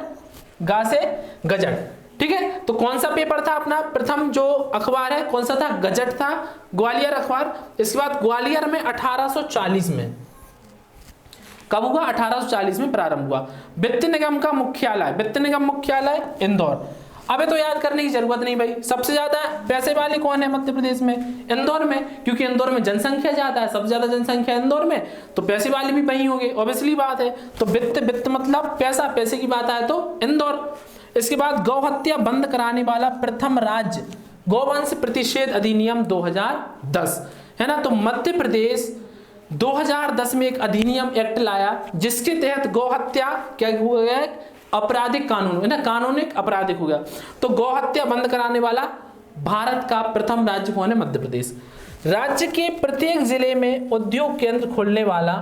गा से गजट, ठीक है। तो कौन सा पेपर था अपना? प्रथम जो अखबार है कौन सा था? गजट था, ग्वालियर अखबार। इसके बाद ग्वालियर में 1840 में कब हुआ? 1840 में प्रारंभ हुआ। वित्त निगम का मुख्यालय, वित्त निगम मुख्यालय इंदौर। अबे तो याद करने की जरूरत नहीं भाई, सबसे ज्यादा पैसे वाले कौन है मध्य प्रदेश में? इंदौर में, क्योंकि इंदौर में जनसंख्या ज्यादा है, सबसे ज्यादा जनसंख्या इंदौर में, तो पैसे वाले भी वही होंगे, ऑब्वियसली बात है। तो वित्त, वित्त मतलब पैसा, पैसे की बात आए तो इंदौर। इसके बाद गौहत्या बंद कराने वाला प्रथम राज्य गौवंश प्रतिषेध अधिनियम 2010, है ना। तो मध्य प्रदेश 2010 में एक अधिनियम एक्ट लाया जिसके तहत गौहत्या क्या हो गया? आपराधिक कानून, है ना, कानूनिक आपराधिक हो गया। तो गौहत्या बंद कराने वाला भारत का प्रथम राज्य कौन है? मध्य प्रदेश। राज्य के प्रत्येक जिले में उद्योग केंद्र खोलने वाला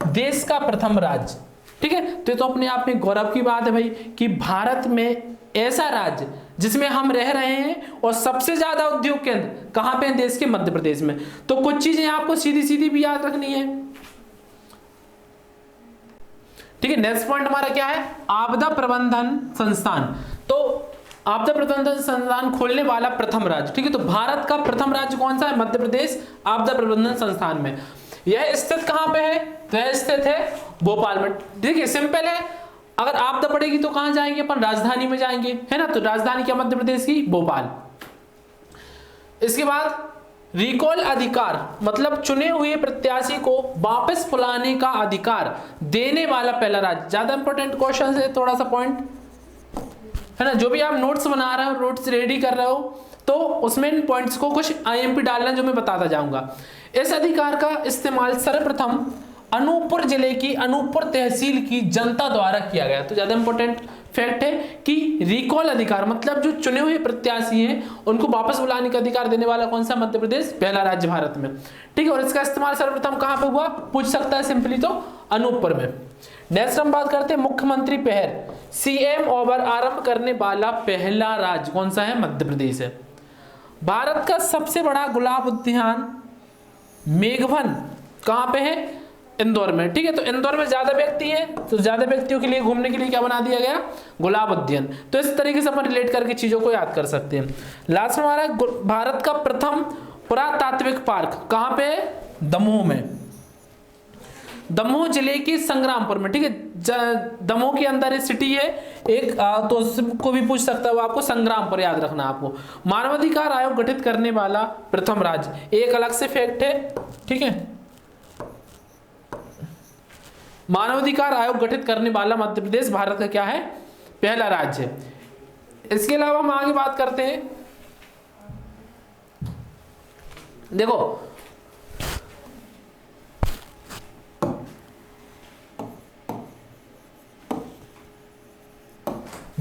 देश का प्रथम राज्य, ठीक है। तो ये तो अपने आप में गौरव की बात है भाई कि भारत में ऐसा राज्य जिसमें हम रह रहे हैं और सबसे ज्यादा उद्योग केंद्र कहां पे हैं? देश के मध्य प्रदेश में। तो कुछ चीजें आपको सीधी सीधी भी याद रखनी है, ठीक है। नेक्स्ट पॉइंट हमारा क्या है? आपदा प्रबंधन संस्थान। तो आपदा प्रबंधन संस्थान खोलने वाला प्रथम राज्य, ठीक है। तो भारत का प्रथम राज्य कौन सा है? मध्य प्रदेश, आपदा प्रबंधन संस्थान में। यह स्थित कहां पे है? तो यह स्थित है भोपाल में। देखिए सिंपल है, अगर आपदा पड़ेगी तो कहां जाएंगे अपन? राजधानी में जाएंगे, है ना। तो राजधानी क्या मध्य प्रदेश की? भोपाल। इसके बाद रिकॉल अधिकार मतलब चुने हुए प्रत्याशी को वापस बुलाने का अधिकार देने वाला पहला राज्य। ज्यादा इंपॉर्टेंट क्वेश्चन है, थोड़ा सा पॉइंट, है ना। जो भी आप नोट्स बना रहे हो, नोट्स रेडी कर रहे हो, तो उसमें इन पॉइंट्स को कुछ आईएमपी डालना जो मैं बताता जाऊंगा। इस अधिकार का इस्तेमाल सर्वप्रथम अनूपपुर जिले की अनूपपुर तहसील की जनता द्वारा किया गया। तो ज्यादा इंपॉर्टेंट फैक्ट है कि रिकॉल अधिकार मतलब जो चुने हुए प्रत्याशी हैं उनको वापस बुलाने का अधिकार देने वाला कौन सा? मध्य प्रदेश, पहला राज्य भारत में, ठीक है। और इसका इस्तेमाल सर्वप्रथम कहां पे हुआ? पूछ सकता है सिंपली, तो अनूपपुर में। नेक्स्ट हम बात करते हैं मुख्यमंत्री पहल, सीएम ओवर आरंभ करने वाला पहला राज्य कौन सा है? मध्य प्रदेश है। भारत का सबसे बड़ा गुलाब उद्यान मेघवन कहां पे है? इंदौर में, ठीक है। तो इंदौर में ज्यादा व्यक्ति हैं, तो ज्यादा व्यक्तियों के लिए घूमने के लिए क्या बना दिया गया? गुलाब उद्यान। तो इस तरीके से अपन रिलेट करके चीजों को याद कर सकते हैं। लास्ट में हमारा भारत का प्रथम पुरातात्विक पार्क कहां पे है? दमोह में, दमोह जिले के संग्रामपुर में, ठीक है। दमोह के अंदर एक सिटी है एक, तो उसको भी पूछ सकता है, आपको संग्रामपुर याद रखना आपको। मानवाधिकार आयोग गठित करने वाला प्रथम राज्य, एक अलग से फैक्ट है, ठीक है। मानवाधिकार आयोग गठित करने वाला मध्य प्रदेश भारत का क्या है? पहला राज्य है। इसके अलावा हम आगे बात करते हैं। देखो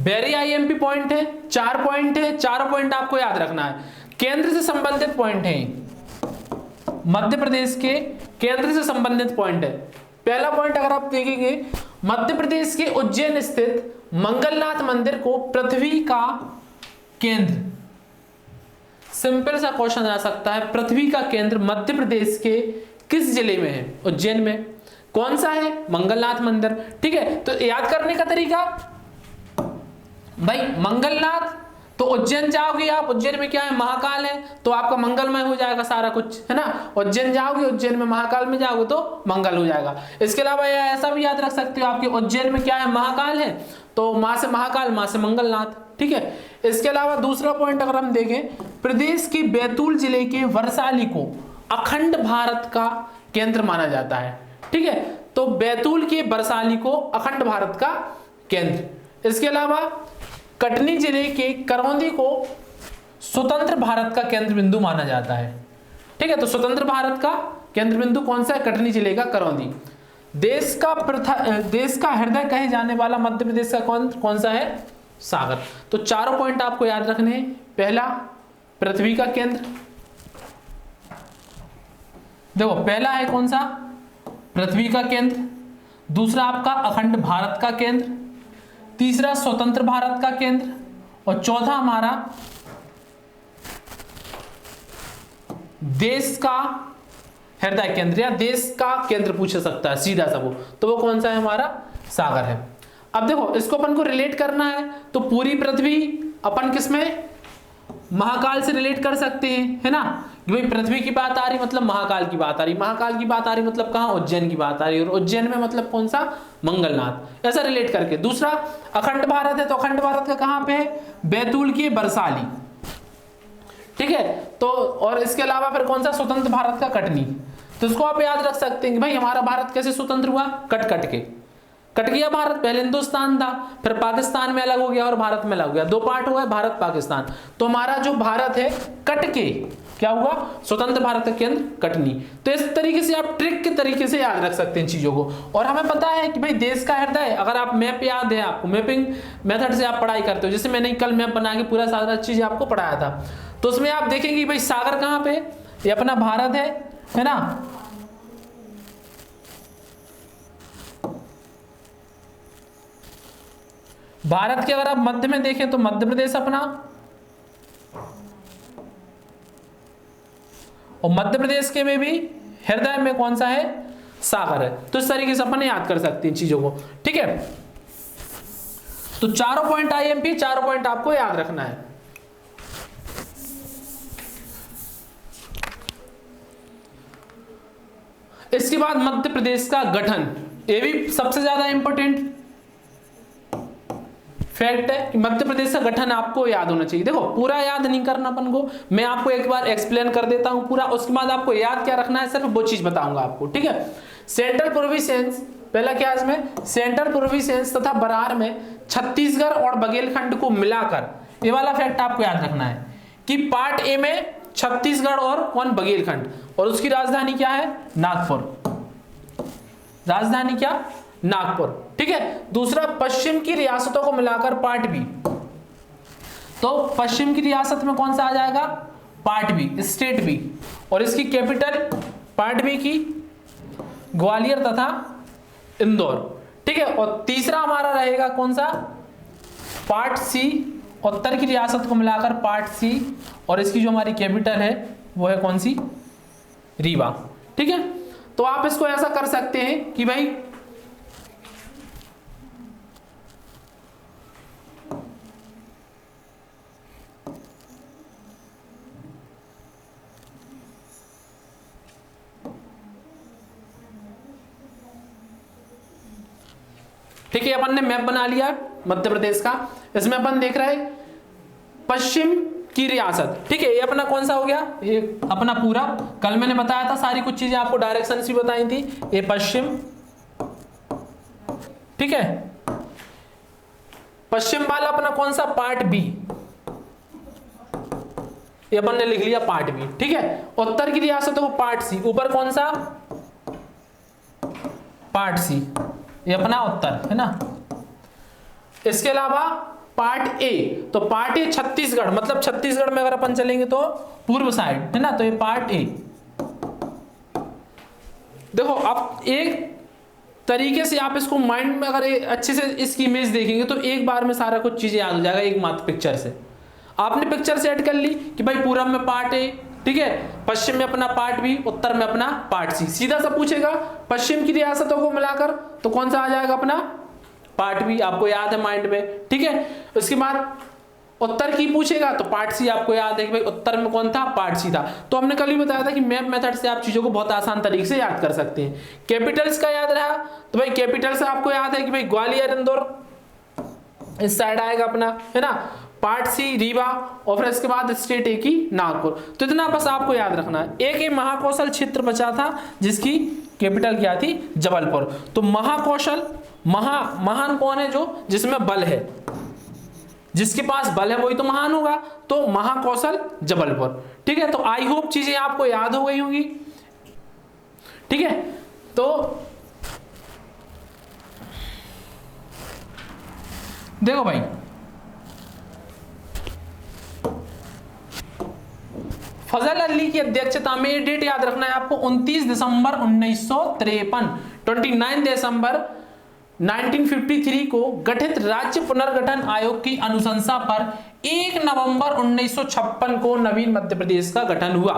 वेरी आईएमपी पॉइंट है, 4 पॉइंट है, चारों पॉइंट आपको याद रखना है। केंद्र से संबंधित पॉइंट है, मध्य प्रदेश के केंद्र से संबंधित पॉइंट है। पहला पॉइंट अगर आप देखेंगे, मध्य प्रदेश के उज्जैन स्थित मंगलनाथ मंदिर को पृथ्वी का केंद्र, सिंपल सा क्वेश्चन आ सकता है, पृथ्वी का केंद्र मध्य प्रदेश के किस जिले में है? उज्जैन में। कौन सा है? मंगलनाथ मंदिर। ठीक है, तो याद करने का तरीका भाई, मंगलनाथ तो उज्जैन जाओगे आप, उज्जैन में क्या है? महाकाल है, तो आपका मंगलमय हो जाएगा सारा कुछ, है ना। उज्जैन जाओगे, उज्जैन में महाकाल में जाओगे तो मंगल हो जाएगा। इसके अलावा ऐसा भी याद रख सकते हो आपके उज्जैन में क्या है? महाकाल है, तो मां से महाकाल, मां से मंगलनाथ। ठीक है, इसके अलावा दूसरा पॉइंट अगर हम देखें, प्रदेश के बैतूल जिले के वरसाली को अखंड भारत का केंद्र माना जाता है। ठीक है, तो बैतूल के वरसाली को अखंड भारत का केंद्र। इसके अलावा कटनी जिले के करौंदी को स्वतंत्र भारत का केंद्र बिंदु माना जाता है। ठीक है, तो स्वतंत्र भारत का केंद्र बिंदु कौन सा है? कटनी जिले का करौंदी। देश का हृदय कहे जाने वाला मध्य प्रदेश का कौन सा है? सागर। तो चारों पॉइंट आपको याद रखने हैं। पहला पृथ्वी का केंद्र, देखो पहला है कौन सा? पृथ्वी का केंद्र। दूसरा आपका अखंड भारत का केंद्र। तीसरा स्वतंत्र भारत का केंद्र। और चौथा हमारा देश का हृदय केंद्र या देश का केंद्र पूछ सकता है सीधा सा वो, तो वो कौन सा है? हमारा सागर है। अब देखो इसको अपन को रिलेट करना है, तो पूरी पृथ्वी अपन किसमें? महाकाल से रिलेट कर सकते हैं, है ना। भाई पृथ्वी की बात आ रही मतलब महाकाल की बात आ रही, महाकाल की बात आ रही मतलब कहाँ? उज्जैन की बात आ रही, और उज्जैन में मतलब कौन सा? मंगलनाथ। ऐसा रिलेट करके। दूसरा अखंड भारत है, तो अखंड भारत का कहाँ पे है? बैतूल की वरसाली। ठीक है, तो और इसके अलावा फिर कौन सा? स्वतंत्र भारत का कटनी। तो इसको आप याद रख सकते हैं कि भाई हमारा भारत कैसे स्वतंत्र हुआ? कट गया भारत। पहले हिंदुस्तान था, फिर पाकिस्तान में अलग हो गया और भारत में अलग हो गया, 2 पार्ट हुआ है भारत पाकिस्तान। तो हमारा जो भारत है कट के क्या हुआ? स्वतंत्र भारत का केंद्र कटनी। तो इस तरीके से आप ट्रिक के तरीके से याद रख सकते हैं चीजों को। और हमें पता है कि भाई देश का हृदय, अगर आप मैप याद है आपको, मैपिंग मेथड से आप पढ़ाई करते हो, जैसे मैंने कल मैप बना के पूरा सारा चीज आपको पढ़ाया था, तो उसमें आप देखेंगे भाई सागर कहाँ पे? ये अपना भारत है ना। भारत के अगर आप मध्य में देखें तो मध्य प्रदेश अपना, और मध्य प्रदेश के में भी हृदय में कौन सा है? सागर है। तो इस तरीके से अपन याद कर सकते हैं चीजों को। ठीक है, तो चारों पॉइंट आईएमपी, चारों पॉइंट आपको याद रखना है। इसके बाद मध्य प्रदेश का गठन, ये भी सबसे ज्यादा इंपॉर्टेंट फैक्ट है कि मध्य प्रदेश का गठन आपको याद होना चाहिए। देखो पूरा याद नहीं करना अपन को, मैं आपको एक बार एक्सप्लेन कर देता हूं पूरा, उसके बाद आपको याद क्या रखना है सिर्फ वो चीज बताऊंगा आपको। ठीक है, सेंट्रल प्रोविंस, पहला क्या है इसमें? सेंट्रल प्रोविंस तथा बरार में छत्तीसगढ़ और बघेलखंड को मिलाकर, ये वाला फैक्ट आपको याद रखना है कि पार्ट ए में छत्तीसगढ़ और बघेलखंड, और उसकी राजधानी क्या है? नागपुर। राजधानी क्या? नागपुर। ठीक है, दूसरा पश्चिम की रियासतों को मिलाकर पार्ट बी, तो पश्चिम की रियासत में कौन सा आ जाएगा? पार्ट बी, स्टेट बी, और इसकी कैपिटल पार्ट बी की ग्वालियर तथा इंदौर। ठीक है, और तीसरा हमारा रहेगा कौन सा? पार्ट सी, उत्तर की रियासत को मिलाकर पार्ट सी, और इसकी जो हमारी कैपिटल है वो है कौन सी? रीवा। ठीक है, तो आप इसको ऐसा कर सकते हैं कि भाई ठीक है, अपन ने मैप बना लिया मध्य प्रदेश का। इसमें अपन देख रहे हैं पश्चिम की रियासत। ठीक है, ये अपना कौन सा हो गया? ये अपना पूरा, कल मैंने बताया था सारी कुछ चीजें आपको, डायरेक्शन भी बताई थी। ये पश्चिम, ठीक है, पश्चिम वाला अपना कौन सा? पार्ट बी, ये अपन ने लिख लिया पार्ट बी। ठीक है, उत्तर की रियासतों को पार्ट सी, ऊपर कौन सा? पार्ट सी, ये अपना उत्तर है ना। इसके अलावा पार्ट ए, तो पार्ट ए छत्तीसगढ़, मतलब छत्तीसगढ़ में अगर अपन चलेंगे तो पूर्व साइड है ना, तो ये पार्ट ए। देखो अब एक तरीके से आप इसको माइंड में अगर अच्छे से इसकी इमेज देखेंगे तो एक बार में सारा कुछ चीजें याद हो जाएगा एक मात्र पिक्चर से। आपने पिक्चर सेट कर ली कि भाई पूरब में पार्ट ए, ठीक है, पश्चिम में अपना पार्ट बी, उत्तर में अपना पार्ट सी। सीधा सा पूछेगा पश्चिम की रियासतों को मिलाकर तो कौन सा आ जाएगा अपना पार्ट बी, आपको याद है माइंड में, ठीक है। उसके बाद उत्तर की पूछेगा तो पार्ट सी आपको याद है कि भाई उत्तर में कौन था, पार्ट सी था। तो हमने कल ही बताया था कि मैप मेथड से आप चीजों को बहुत आसान तरीके से याद कर सकते हैं। कैपिटल्स का याद रहा तो भाई कैपिटल्स आपको याद है कि भाई ग्वालियर इंदौर इस साइड आएगा अपना, है ना, पार्ट सी रीवा, और फिर इसके बाद स्टेट ए की नागपुर। तो इतना बस आपको याद रखना है। एक महाकौशल क्षेत्र बचा था जिसकी कैपिटल क्या थी, जबलपुर। तो महाकौशल, महान कौन है, जो जिसमें बल है, जिसके पास बल है वही तो महान होगा, तो महाकौशल जबलपुर, ठीक है। तो आई होप चीजें आपको याद हो गई होंगी, ठीक है। तो देखो भाई फजल अली की अध्यक्षता में, ये डेट याद रखना है आपको, 29 दिसंबर 1953, 29 दिसंबर 1953 को गठित राज्य पुनर्गठन आयोग की अनुशंसा पर 1 नवंबर 1956 को नवीन मध्य प्रदेश का गठन हुआ,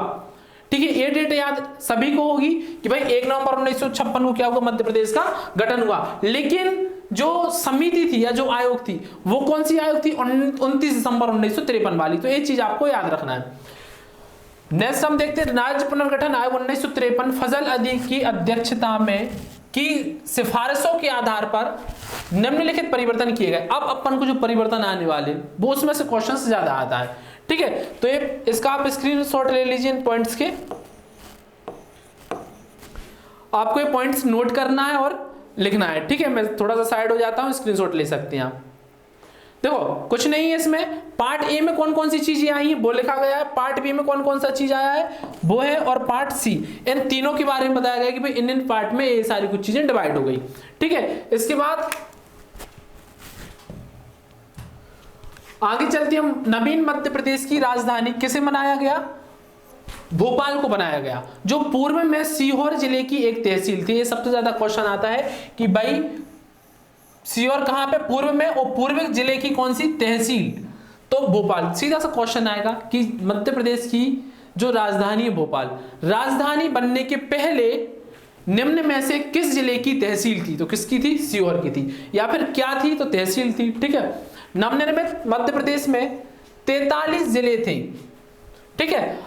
ठीक है। ये डेट याद सभी को होगी कि भाई 1 नवंबर 1956 को क्या हुआ, मध्य प्रदेश का गठन हुआ। लेकिन जो समिति थी या जो आयोग थी वो कौन सी आयोग थी, 29 दिसंबर 1953 वाली। तो ये चीज आपको याद रखना है। नेक्स्ट हम देखते हैं राज्य पुनर्गठन आयोग 1953 फजल अली की अध्यक्षता में की सिफारिशों के आधार पर निम्नलिखित परिवर्तन किए गए। अब अपन को जो परिवर्तन आने वाले वो उसमें से क्वेश्चन से ज्यादा आता है, ठीक है। तो ये इसका आप स्क्रीनशॉट ले लीजिए इन पॉइंट्स के, आपको ये पॉइंट्स नोट करना है और लिखना है, ठीक है। मैं थोड़ा सा साइड हो जाता हूं, स्क्रीनशॉट ले सकते हैं आप। देखो कुछ नहीं है इसमें, पार्ट ए में कौन कौन सी चीजें आई है वो लिखा गया है, पार्ट बी में कौन कौन सा चीज आया है वो है, और पार्ट सी, इन तीनों के बारे में बताया गया कि भाई इन पार्ट में ये सारी कुछ चीजें डिवाइड हो गई, ठीक है। इसके बाद आगे चलते हम, नवीन मध्य प्रदेश की राजधानी किसे बनाया गया, भोपाल को बनाया गया, जो पूर्व में सीहोर जिले की एक तहसील थी। ये सबसे ज्यादा क्वेश्चन आता है कि भाई सीहोर कहां पे, पूर्व में, और पूर्व जिले की कौन सी तहसील, तो भोपाल। सीधा सा क्वेश्चन आएगा कि मध्य प्रदेश की जो राजधानी है भोपाल, राजधानी बनने के पहले निम्न में से किस जिले की तहसील थी, तो किसकी थी, सीहोर की थी, या फिर क्या थी, तो तहसील थी, ठीक है। नवनिर्मित मध्य प्रदेश में 43 जिले थे, ठीक है।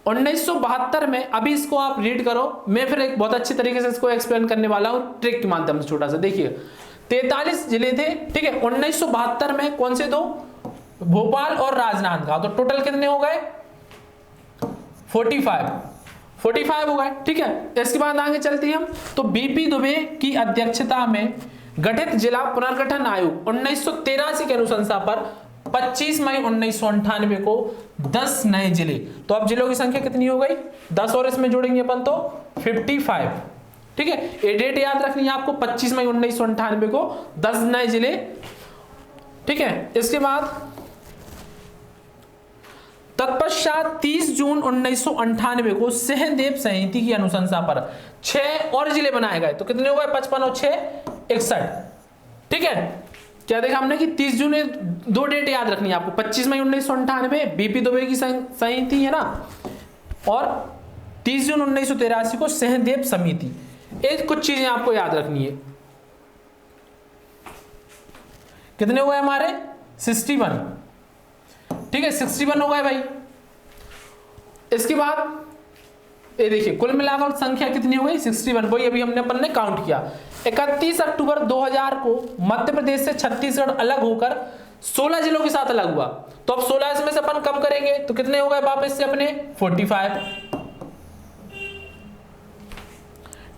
1972 में, अभी इसको आप रीड करो, मैं फिर एक बहुत अच्छे तरीके से इसको एक्सप्लेन करने वाला हूं ट्रिक के माध्यम से। छोटा सा देखिए, 43 जिले थे, ठीक है। 1972 में कौन से दो, भोपाल और राजनांदगांव, तो टोटल कितने हो गए, 45 हो गए, ठीक है। इसके बाद आगे चलते हैं हम, तो बीपी दुबे की अध्यक्षता में गठित जिला पुनर्गठन आयोग 1983 के अनुशंसा पर 25 मई 1998 को 10 नए जिले, तो अब जिलों की संख्या कितनी हो गई, 10 और इसमें जोड़ेंगे अपन तो 55, ठीक है। ये डेट याद रखनी है आपको, 25 मई 1998 को 10 नए जिले, ठीक है। इसके बाद तत्पश्चात 30 जून 1998 को सहदेव समिति की अनुशंसा पर 6 और जिले बनाए गए, तो कितने हो गए, 55 और 6 61, ठीक है। क्या देखा हमने कि 30 जून, दो डेट याद रखनी है आपको, 25 मई 1998 बीपी दुबे की समिति है ना, और 30 जून 1983 को सहदेव समिति। एक कुछ चीजें आपको याद रखनी है, कितने हो गए हमारे, 61, ठीक है, 61 हो गए भाई। इसके बाद ये देखिए कुल मिलाकर संख्या कितनी हो गई, 61, वही अभी हमने अपन ने काउंट किया। 31 अक्टूबर 2000 को मध्य प्रदेश से छत्तीसगढ़ अलग होकर 16 जिलों के साथ अलग हुआ, तो अब 16 इसमें से अपन कम करेंगे तो कितने हो गए वापस से अपने, 45,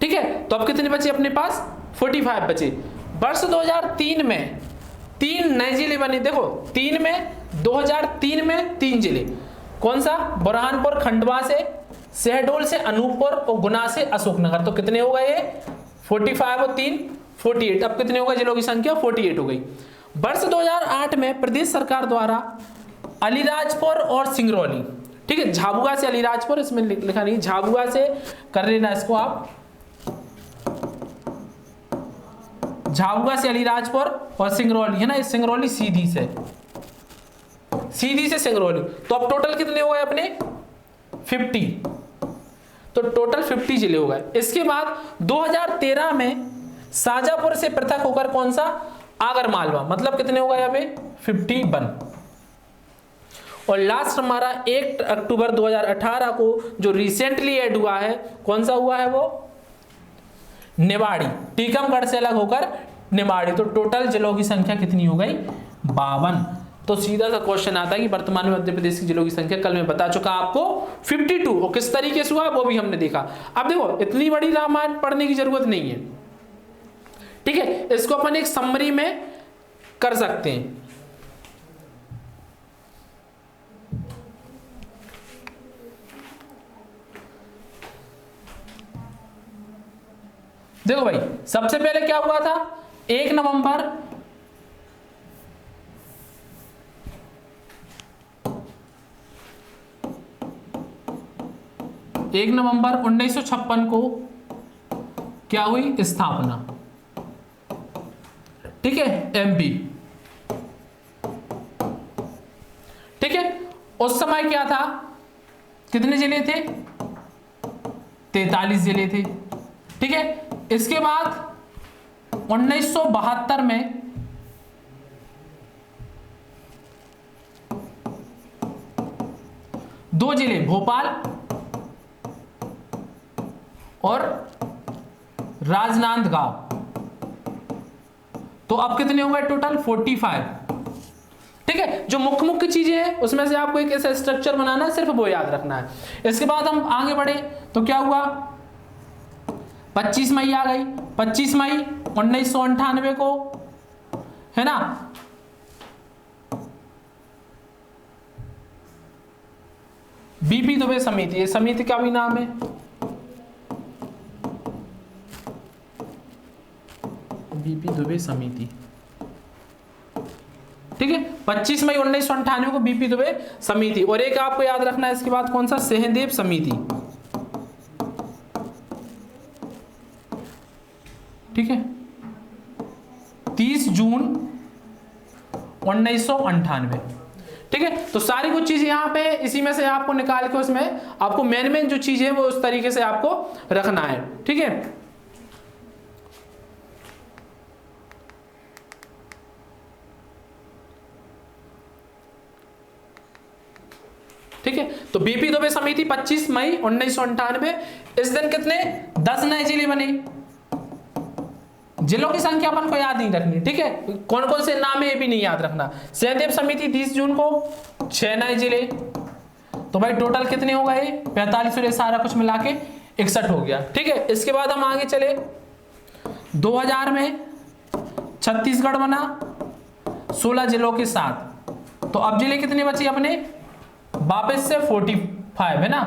ठीक है। तो अब कितने बचे अपने पास, 45 बचे। वर्ष 2003 में 3 नए जिले बने, देखो 2003 में 3 जिले, कौन सा, बुरहानपुर खंडवा से, शहडोल से अनूपपुर, और गुना से अशोकनगर, तो कितने हो गए, 45 और 3 48, अब कितने हो गए जिलों की संख्या, 48 हो गई। वर्ष 2008 में प्रदेश सरकार द्वारा अलीराजपुर और सिंगरौली, ठीक है, झाबुआ से अलीराजपुर, इसमें लिखा नहीं, झाबुआ से कर लेना इसको आप, झाबुआ से अलीराजपुर और सिंगरौली है ना, इस सिंगरौली सीधी से सिंगरौली। तो अब टोटल कितने हो गए अपने 50, तो टोटल 50 जिले हो गए। इसके बाद 2013 में शाजापुर से पृथक होकर कौन सा, आगरमालवा, मतलब कितने हो गए अभी 51। और लास्ट हमारा 1 अक्टूबर 2018 को जो रिसेंटली ऐड हुआ है, कौन सा हुआ है वो, निवाड़ी, टीकमगढ़ से अलग होकर निवाड़ी। तो टोटल जिलों की संख्या कितनी हो गई 52। तो सीधा सा क्वेश्चन आता है कि वर्तमान में मध्य प्रदेश की जिलों की संख्या, कल मैं बता चुका आपको 52, और किस तरीके से हुआ वो भी हमने देखा। अब देखो इतनी बड़ी रामायण पढ़ने की जरूरत नहीं है, ठीक है, इसको अपन एक समरी में कर सकते हैं। देखो भाई, सबसे पहले क्या हुआ था, 1 नवंबर 1956 को क्या हुई, स्थापना, ठीक है, एमपी, ठीक है। उस समय क्या था, कितने जिले थे, 43 जिले थे, ठीक है। इसके बाद 1972 में दो जिले, भोपाल और राजनांदगांव, तो अब कितने हो गए टोटल 45, ठीक है। जो मुख्य मुख्य चीजें हैं उसमें से आपको एक ऐसा स्ट्रक्चर बनाना है, सिर्फ वो याद रखना है। इसके बाद हम आगे बढ़े तो क्या हुआ, 25 मई आ गई, 25 मई 1998 को, है ना, बीपी दुबे समिति, ये समिति का भी नाम है, बीपी दुबे समिति, ठीक है। 25 मई 1998 को बीपी दुबे समिति। और एक आपको याद रखना है इसके बाद कौन सा, सहदेव समिति, ठीक है, 30 जून 1998, ठीक है। तो सारी कुछ चीजें यहां पे इसी में से आपको निकाल के उसमें आपको मेन जो चीजें वो उस तरीके से आपको रखना है, ठीक है। ठीक है, तो बीपी दुबे समिति 25 मई 1998, इस दिन कितने 10 नए जिले बने। जिलों की संख्या अपन को याद नहीं रखनी, ठीक है, कौन कौन से नाम है ये भी नहीं याद रखना। सहदेव समिति 30 जून को 6 नए जिले, तो भाई टोटल कितने हो गए 45 और सारा कुछ मिला के 61 हो गया, ठीक है। इसके बाद हम आगे चले, 2000 में छत्तीसगढ़ बना 16 जिलों के साथ, तो अब जिले कितने बचे अपने, वापस से 45 है ना,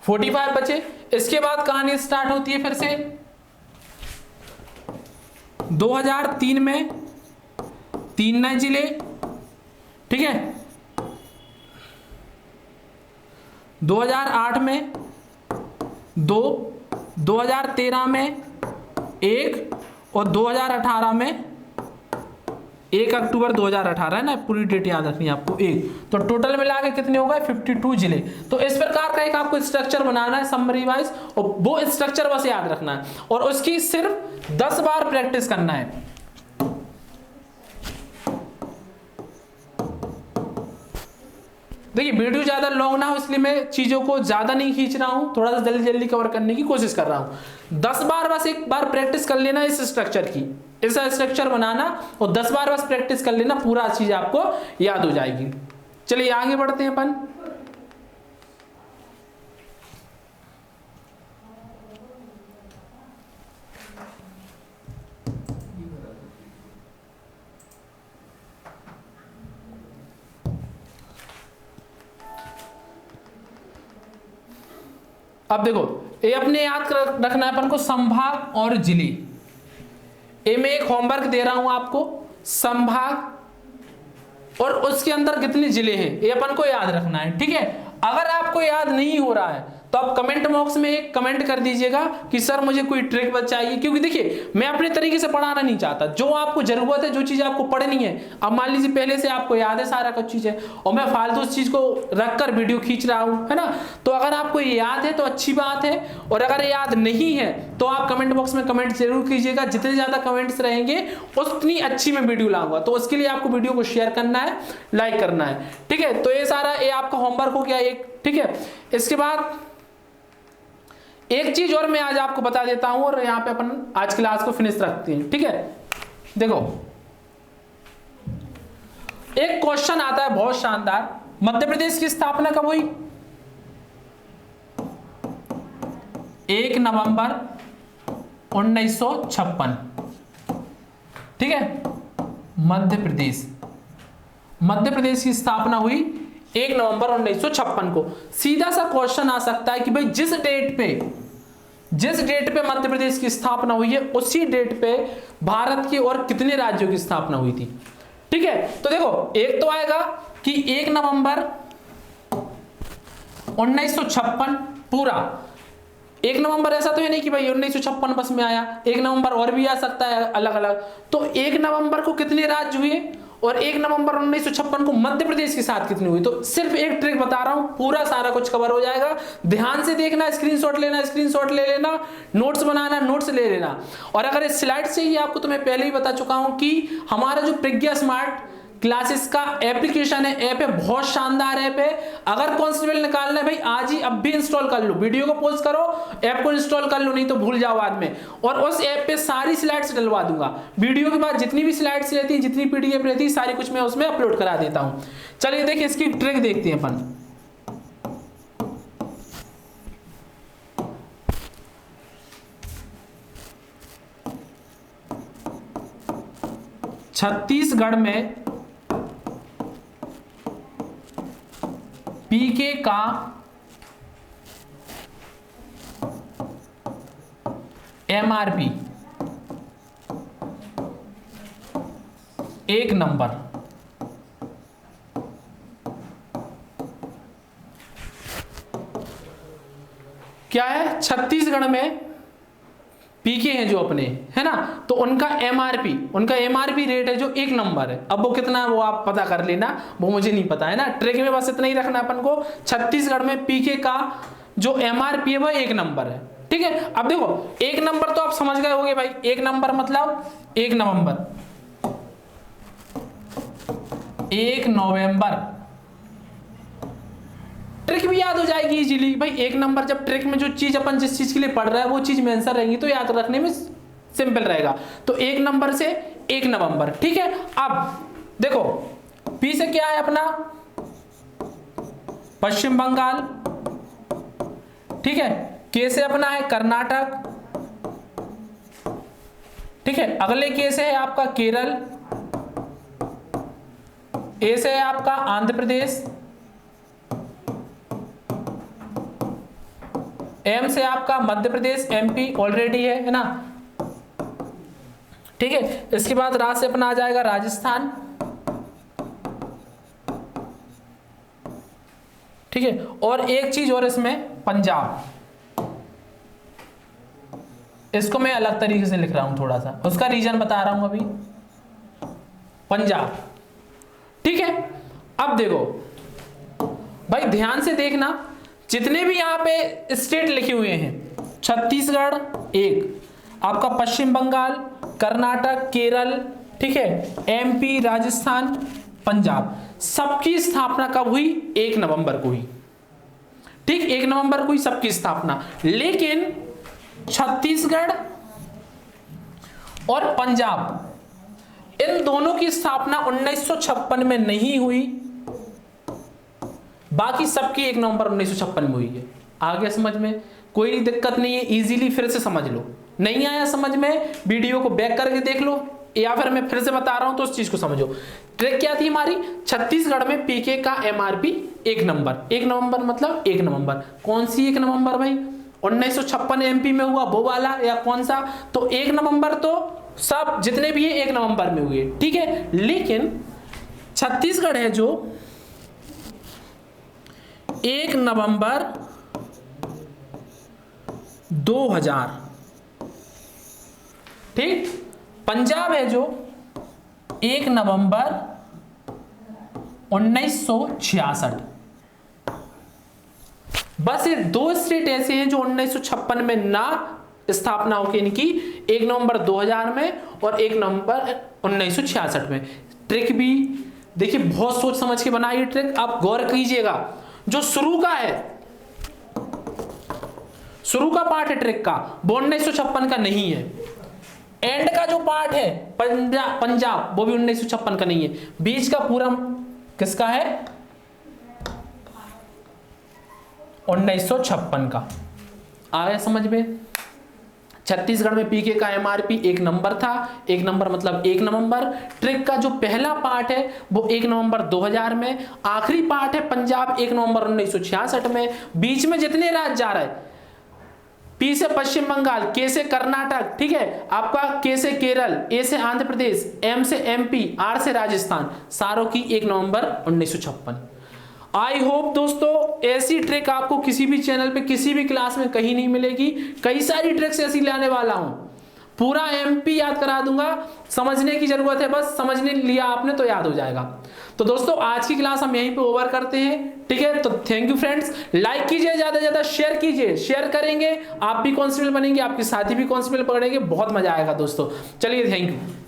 45 बचे। इसके बाद कहानी स्टार्ट होती है फिर से 2003 में 3 नए जिले, ठीक है, 2008 में 2, 2013 में 1 और 2018 में 1 अक्टूबर 2018 है ना, पूरी डेट याद रखनी है आपको 1। तो टोटल मिला के कितने हो गए 52 जिले। तो इस प्रकार का एक आपको स्ट्रक्चर बनाना है समरी वाइज, और वो स्ट्रक्चर बस याद रखना है और उसकी सिर्फ 10 बार प्रैक्टिस करना है। देखिए वीडियो ज्यादा लॉन्ग ना हो इसलिए मैं चीजों को ज्यादा नहीं खींच रहा हूं, थोड़ा सा जल्दी जल्दी कवर करने की कोशिश कर रहा हूं। 10 बार बस एक बार प्रैक्टिस कर लेना इस स्ट्रक्चर की, ऐसा स्ट्रक्चर बनाना और 10 बार बस प्रैक्टिस कर लेना, पूरा चीज आपको याद हो जाएगी। चलिए आगे बढ़ते हैं अपन। अब देखो ये अपने याद रखना है अपन को, संभाग और जिले, ये मैं एक होमवर्क दे रहा हूं आपको, संभाग और उसके अंदर कितने जिले हैं ये अपन को याद रखना है, ठीक है। अगर आपको याद नहीं हो रहा है तो आप कमेंट बॉक्स में एक कमेंट कर दीजिएगा कि सर मुझे कोई ट्रिक बताइए, क्योंकि देखिए मैं अपने तरीके से पढ़ाना नहीं चाहता, जो आपको जरूरत है, जो चीज आपको पढ़नी है, अब मान लीजिए पहले से आपको याद है सारा कुछ चीज है और मैं फालतू उस चीज को रखकर वीडियो खींच रहा हूं, है ना। तो अगर आपको याद है तो अच्छी बात है, और अगर याद नहीं है तो आप कमेंट बॉक्स में कमेंट जरूर कीजिएगा। जितने ज्यादा कमेंट्स रहेंगे उतनी अच्छी मैं वीडियो लाऊंगा, तो उसके लिए आपको वीडियो को शेयर करना है, लाइक करना है, ठीक है। तो ये सारा ये आपका होमवर्क हो गया एक, ठीक है। इसके बाद एक चीज और मैं आज आपको बता देता हूं और यहां पे अपन आज क्लास को फिनिश रखते हैं, ठीक है। देखो एक क्वेश्चन आता है बहुत शानदार, मध्य प्रदेश की स्थापना कब हुई? 1 नवंबर 1956, ठीक है। मध्य प्रदेश की स्थापना हुई 1 नवंबर 1956 को। सीधा सा क्वेश्चन आ सकता है कि भाई जिस डेट पे मध्य प्रदेश की स्थापना हुई है उसी डेट पे भारत के और कितने राज्यों की स्थापना हुई थी, ठीक है। तो देखो एक तो आएगा कि 1 नवंबर 1956 पूरा 1 नवंबर, ऐसा तो है नहीं कि भाई 1956 बस में आया, 1 नवंबर और भी आ सकता है अलग अलग। तो 1 नवंबर को कितने राज्य हुए और 1 नवंबर 1956 को मध्य प्रदेश के साथ कितनी हुई। तो सिर्फ एक ट्रिक बता रहा हूं, पूरा सारा कुछ कवर हो जाएगा। ध्यान से देखना, स्क्रीनशॉट लेना, स्क्रीनशॉट ले लेना, नोट्स बनाना, नोट्स ले लेना। और अगर इस स्लाइड से ही आपको तो मैं पहले ही बता चुका हूं कि हमारा जो प्रज्ञा स्मार्ट क्लासेस का एप्लीकेशन है, ऐप है, बहुत शानदार ऐप है। अगर कॉन्स्टेबल निकालना है भाई आज ही अब भी इंस्टॉल कर लो, वीडियो को पॉज करो, ऐप को इंस्टॉल कर लो, नहीं तो भूल जाओ बाद में। और उस ऐप पे सारी स्लाइड्स डलवा दूंगा, वीडियो के बाद जितनी भी स्लाइड्स रहती है, जितनी पीडीएफ रहती है, सारी कुछ मैं उसमें अपलोड करा देता हूं। चलिए देखिए इसकी ट्रिक देखते हैं अपन। छत्तीसगढ़ में पीके का एमआरपी 1 नंबर, क्या है? छत्तीसगढ़ में पीके हैं जो अपने, है ना, तो उनका एमआरपी रेट है जो 1 नंबर है। अब वो कितना है वो आप पता कर लेना, वो मुझे नहीं पता, है ना। ट्रिक में बस इतना ही रखना अपन को, छत्तीसगढ़ में पीके का जो एमआरपी है वो 1 नंबर है, ठीक है। अब देखो 1 नंबर तो आप समझ गए होंगे भाई, 1 नंबर मतलब 1 नवंबर, 1 नवंबर। ट्रिक भी याद हो जाएगी इजीली भाई। 1 नंबर जब ट्रिक में जो चीज अपन जिस चीज के लिए पढ़ रहा है वो चीज में आंसर रहेंगी तो याद रखने में सिंपल रहेगा। तो 1 नंबर से 1 नवंबर, ठीक है। अब देखो पी से क्या है अपना, पश्चिम बंगाल, ठीक है। के से अपना है कर्नाटक, ठीक है। अगले के से है आपका केरल, ए से है आपका आंध्र प्रदेश, एम से आपका मध्य प्रदेश, एमपी ऑलरेडी है ना, ठीक है। इसके बाद रा से अपना आ जाएगा राजस्थान, ठीक है। और एक चीज और इसमें पंजाब, इसको मैं अलग तरीके से लिख रहा हूं थोड़ा सा, उसका रीजन बता रहा हूं अभी, पंजाब, ठीक है। अब देखो भाई ध्यान से देखना, जितने भी यहां पे स्टेट लिखे हुए हैं, छत्तीसगढ़ एक, आपका पश्चिम बंगाल, कर्नाटक, केरल, ठीक है, एमपी, राजस्थान, पंजाब, सबकी स्थापना कब हुई? 1 नवंबर को हुई, ठीक, 1 नवंबर को हुई सबकी स्थापना। लेकिन छत्तीसगढ़ और पंजाब इन दोनों की स्थापना 1956 में नहीं हुई, बाकी सबकी 1 नवंबर 1956 में हुई है। आ गया समझ में? कोई दिक्कत नहीं है, इजीली फिर से समझ लो। नहीं आया समझ में, वीडियो को बैक करके देख लो, या फिर मैं फिर से बता रहा हूं तो उस चीज को समझो। ट्रिक क्या थी हमारी? छत्तीसगढ़ में पीके का एमआरपी 1 नंबर, 1 नवंबर मतलब 1 नवंबर। कौन सी 1 नवंबर भाई? 1956 एमपी में हुआ वो वाला, या कौन सा? तो 1 नवंबर तो सब जितने भी है 1 नवंबर में हुए, ठीक है। लेकिन छत्तीसगढ़ है जो 1 नवंबर 2000, ठीक। पंजाब है जो 1 नवंबर 1966। बस ये 2 स्टेट ऐसे हैं जो 1956 में ना स्थापना होगी इनकी, 1 नवंबर 2000 में और 1 नवंबर 1966 में। ट्रिक भी देखिए बहुत सोच समझ के बनाई ट्रिक, आप गौर कीजिएगा। जो शुरू का है, शुरू का पार्ट है ट्रिक का, वो 1956 का नहीं है। एंड का जो पार्ट है पंजाब, वो भी 1956 का नहीं है। बीच का पूरा किसका है? 1956 का। आ गया समझ में? छत्तीसगढ़ में पीके का एमआरपी 1 नंबर था, 1 नंबर मतलब 1 नवंबर। ट्रिक का जो पहला पार्ट है वो 1 नवंबर 2000 में, आखिरी पार्ट है पंजाब 1 नवंबर 1966 में। बीच में जितने राज्य जा रहे हैं, पी से पश्चिम बंगाल, के से कर्नाटक, ठीक है, आपका के से केरल, ए से आंध्र प्रदेश, एम से एमपी, आर से राजस्थान, सारों की 1 नवंबर 1956। आई होप दोस्तों ऐसी ट्रिक आपको किसी भी चैनल पे किसी भी क्लास में कहीं नहीं मिलेगी। कई सारी ट्रिक्स ऐसी लाने वाला हूं, पूरा एमपी याद करा दूंगा। समझने की जरूरत है, बस समझने लिया आपने तो याद हो जाएगा। तो दोस्तों आज की क्लास हम यहीं पे ओवर करते हैं, ठीक है। तो थैंक यू फ्रेंड्स, लाइक कीजिए, ज्यादा से ज्यादा शेयर कीजिए। शेयर करेंगे आप भी कांस्टेबल बनेंगे, आपके साथी भी कांस्टेबल पढ़ेंगे, बहुत मजा आएगा दोस्तों। चलिए थैंक यू।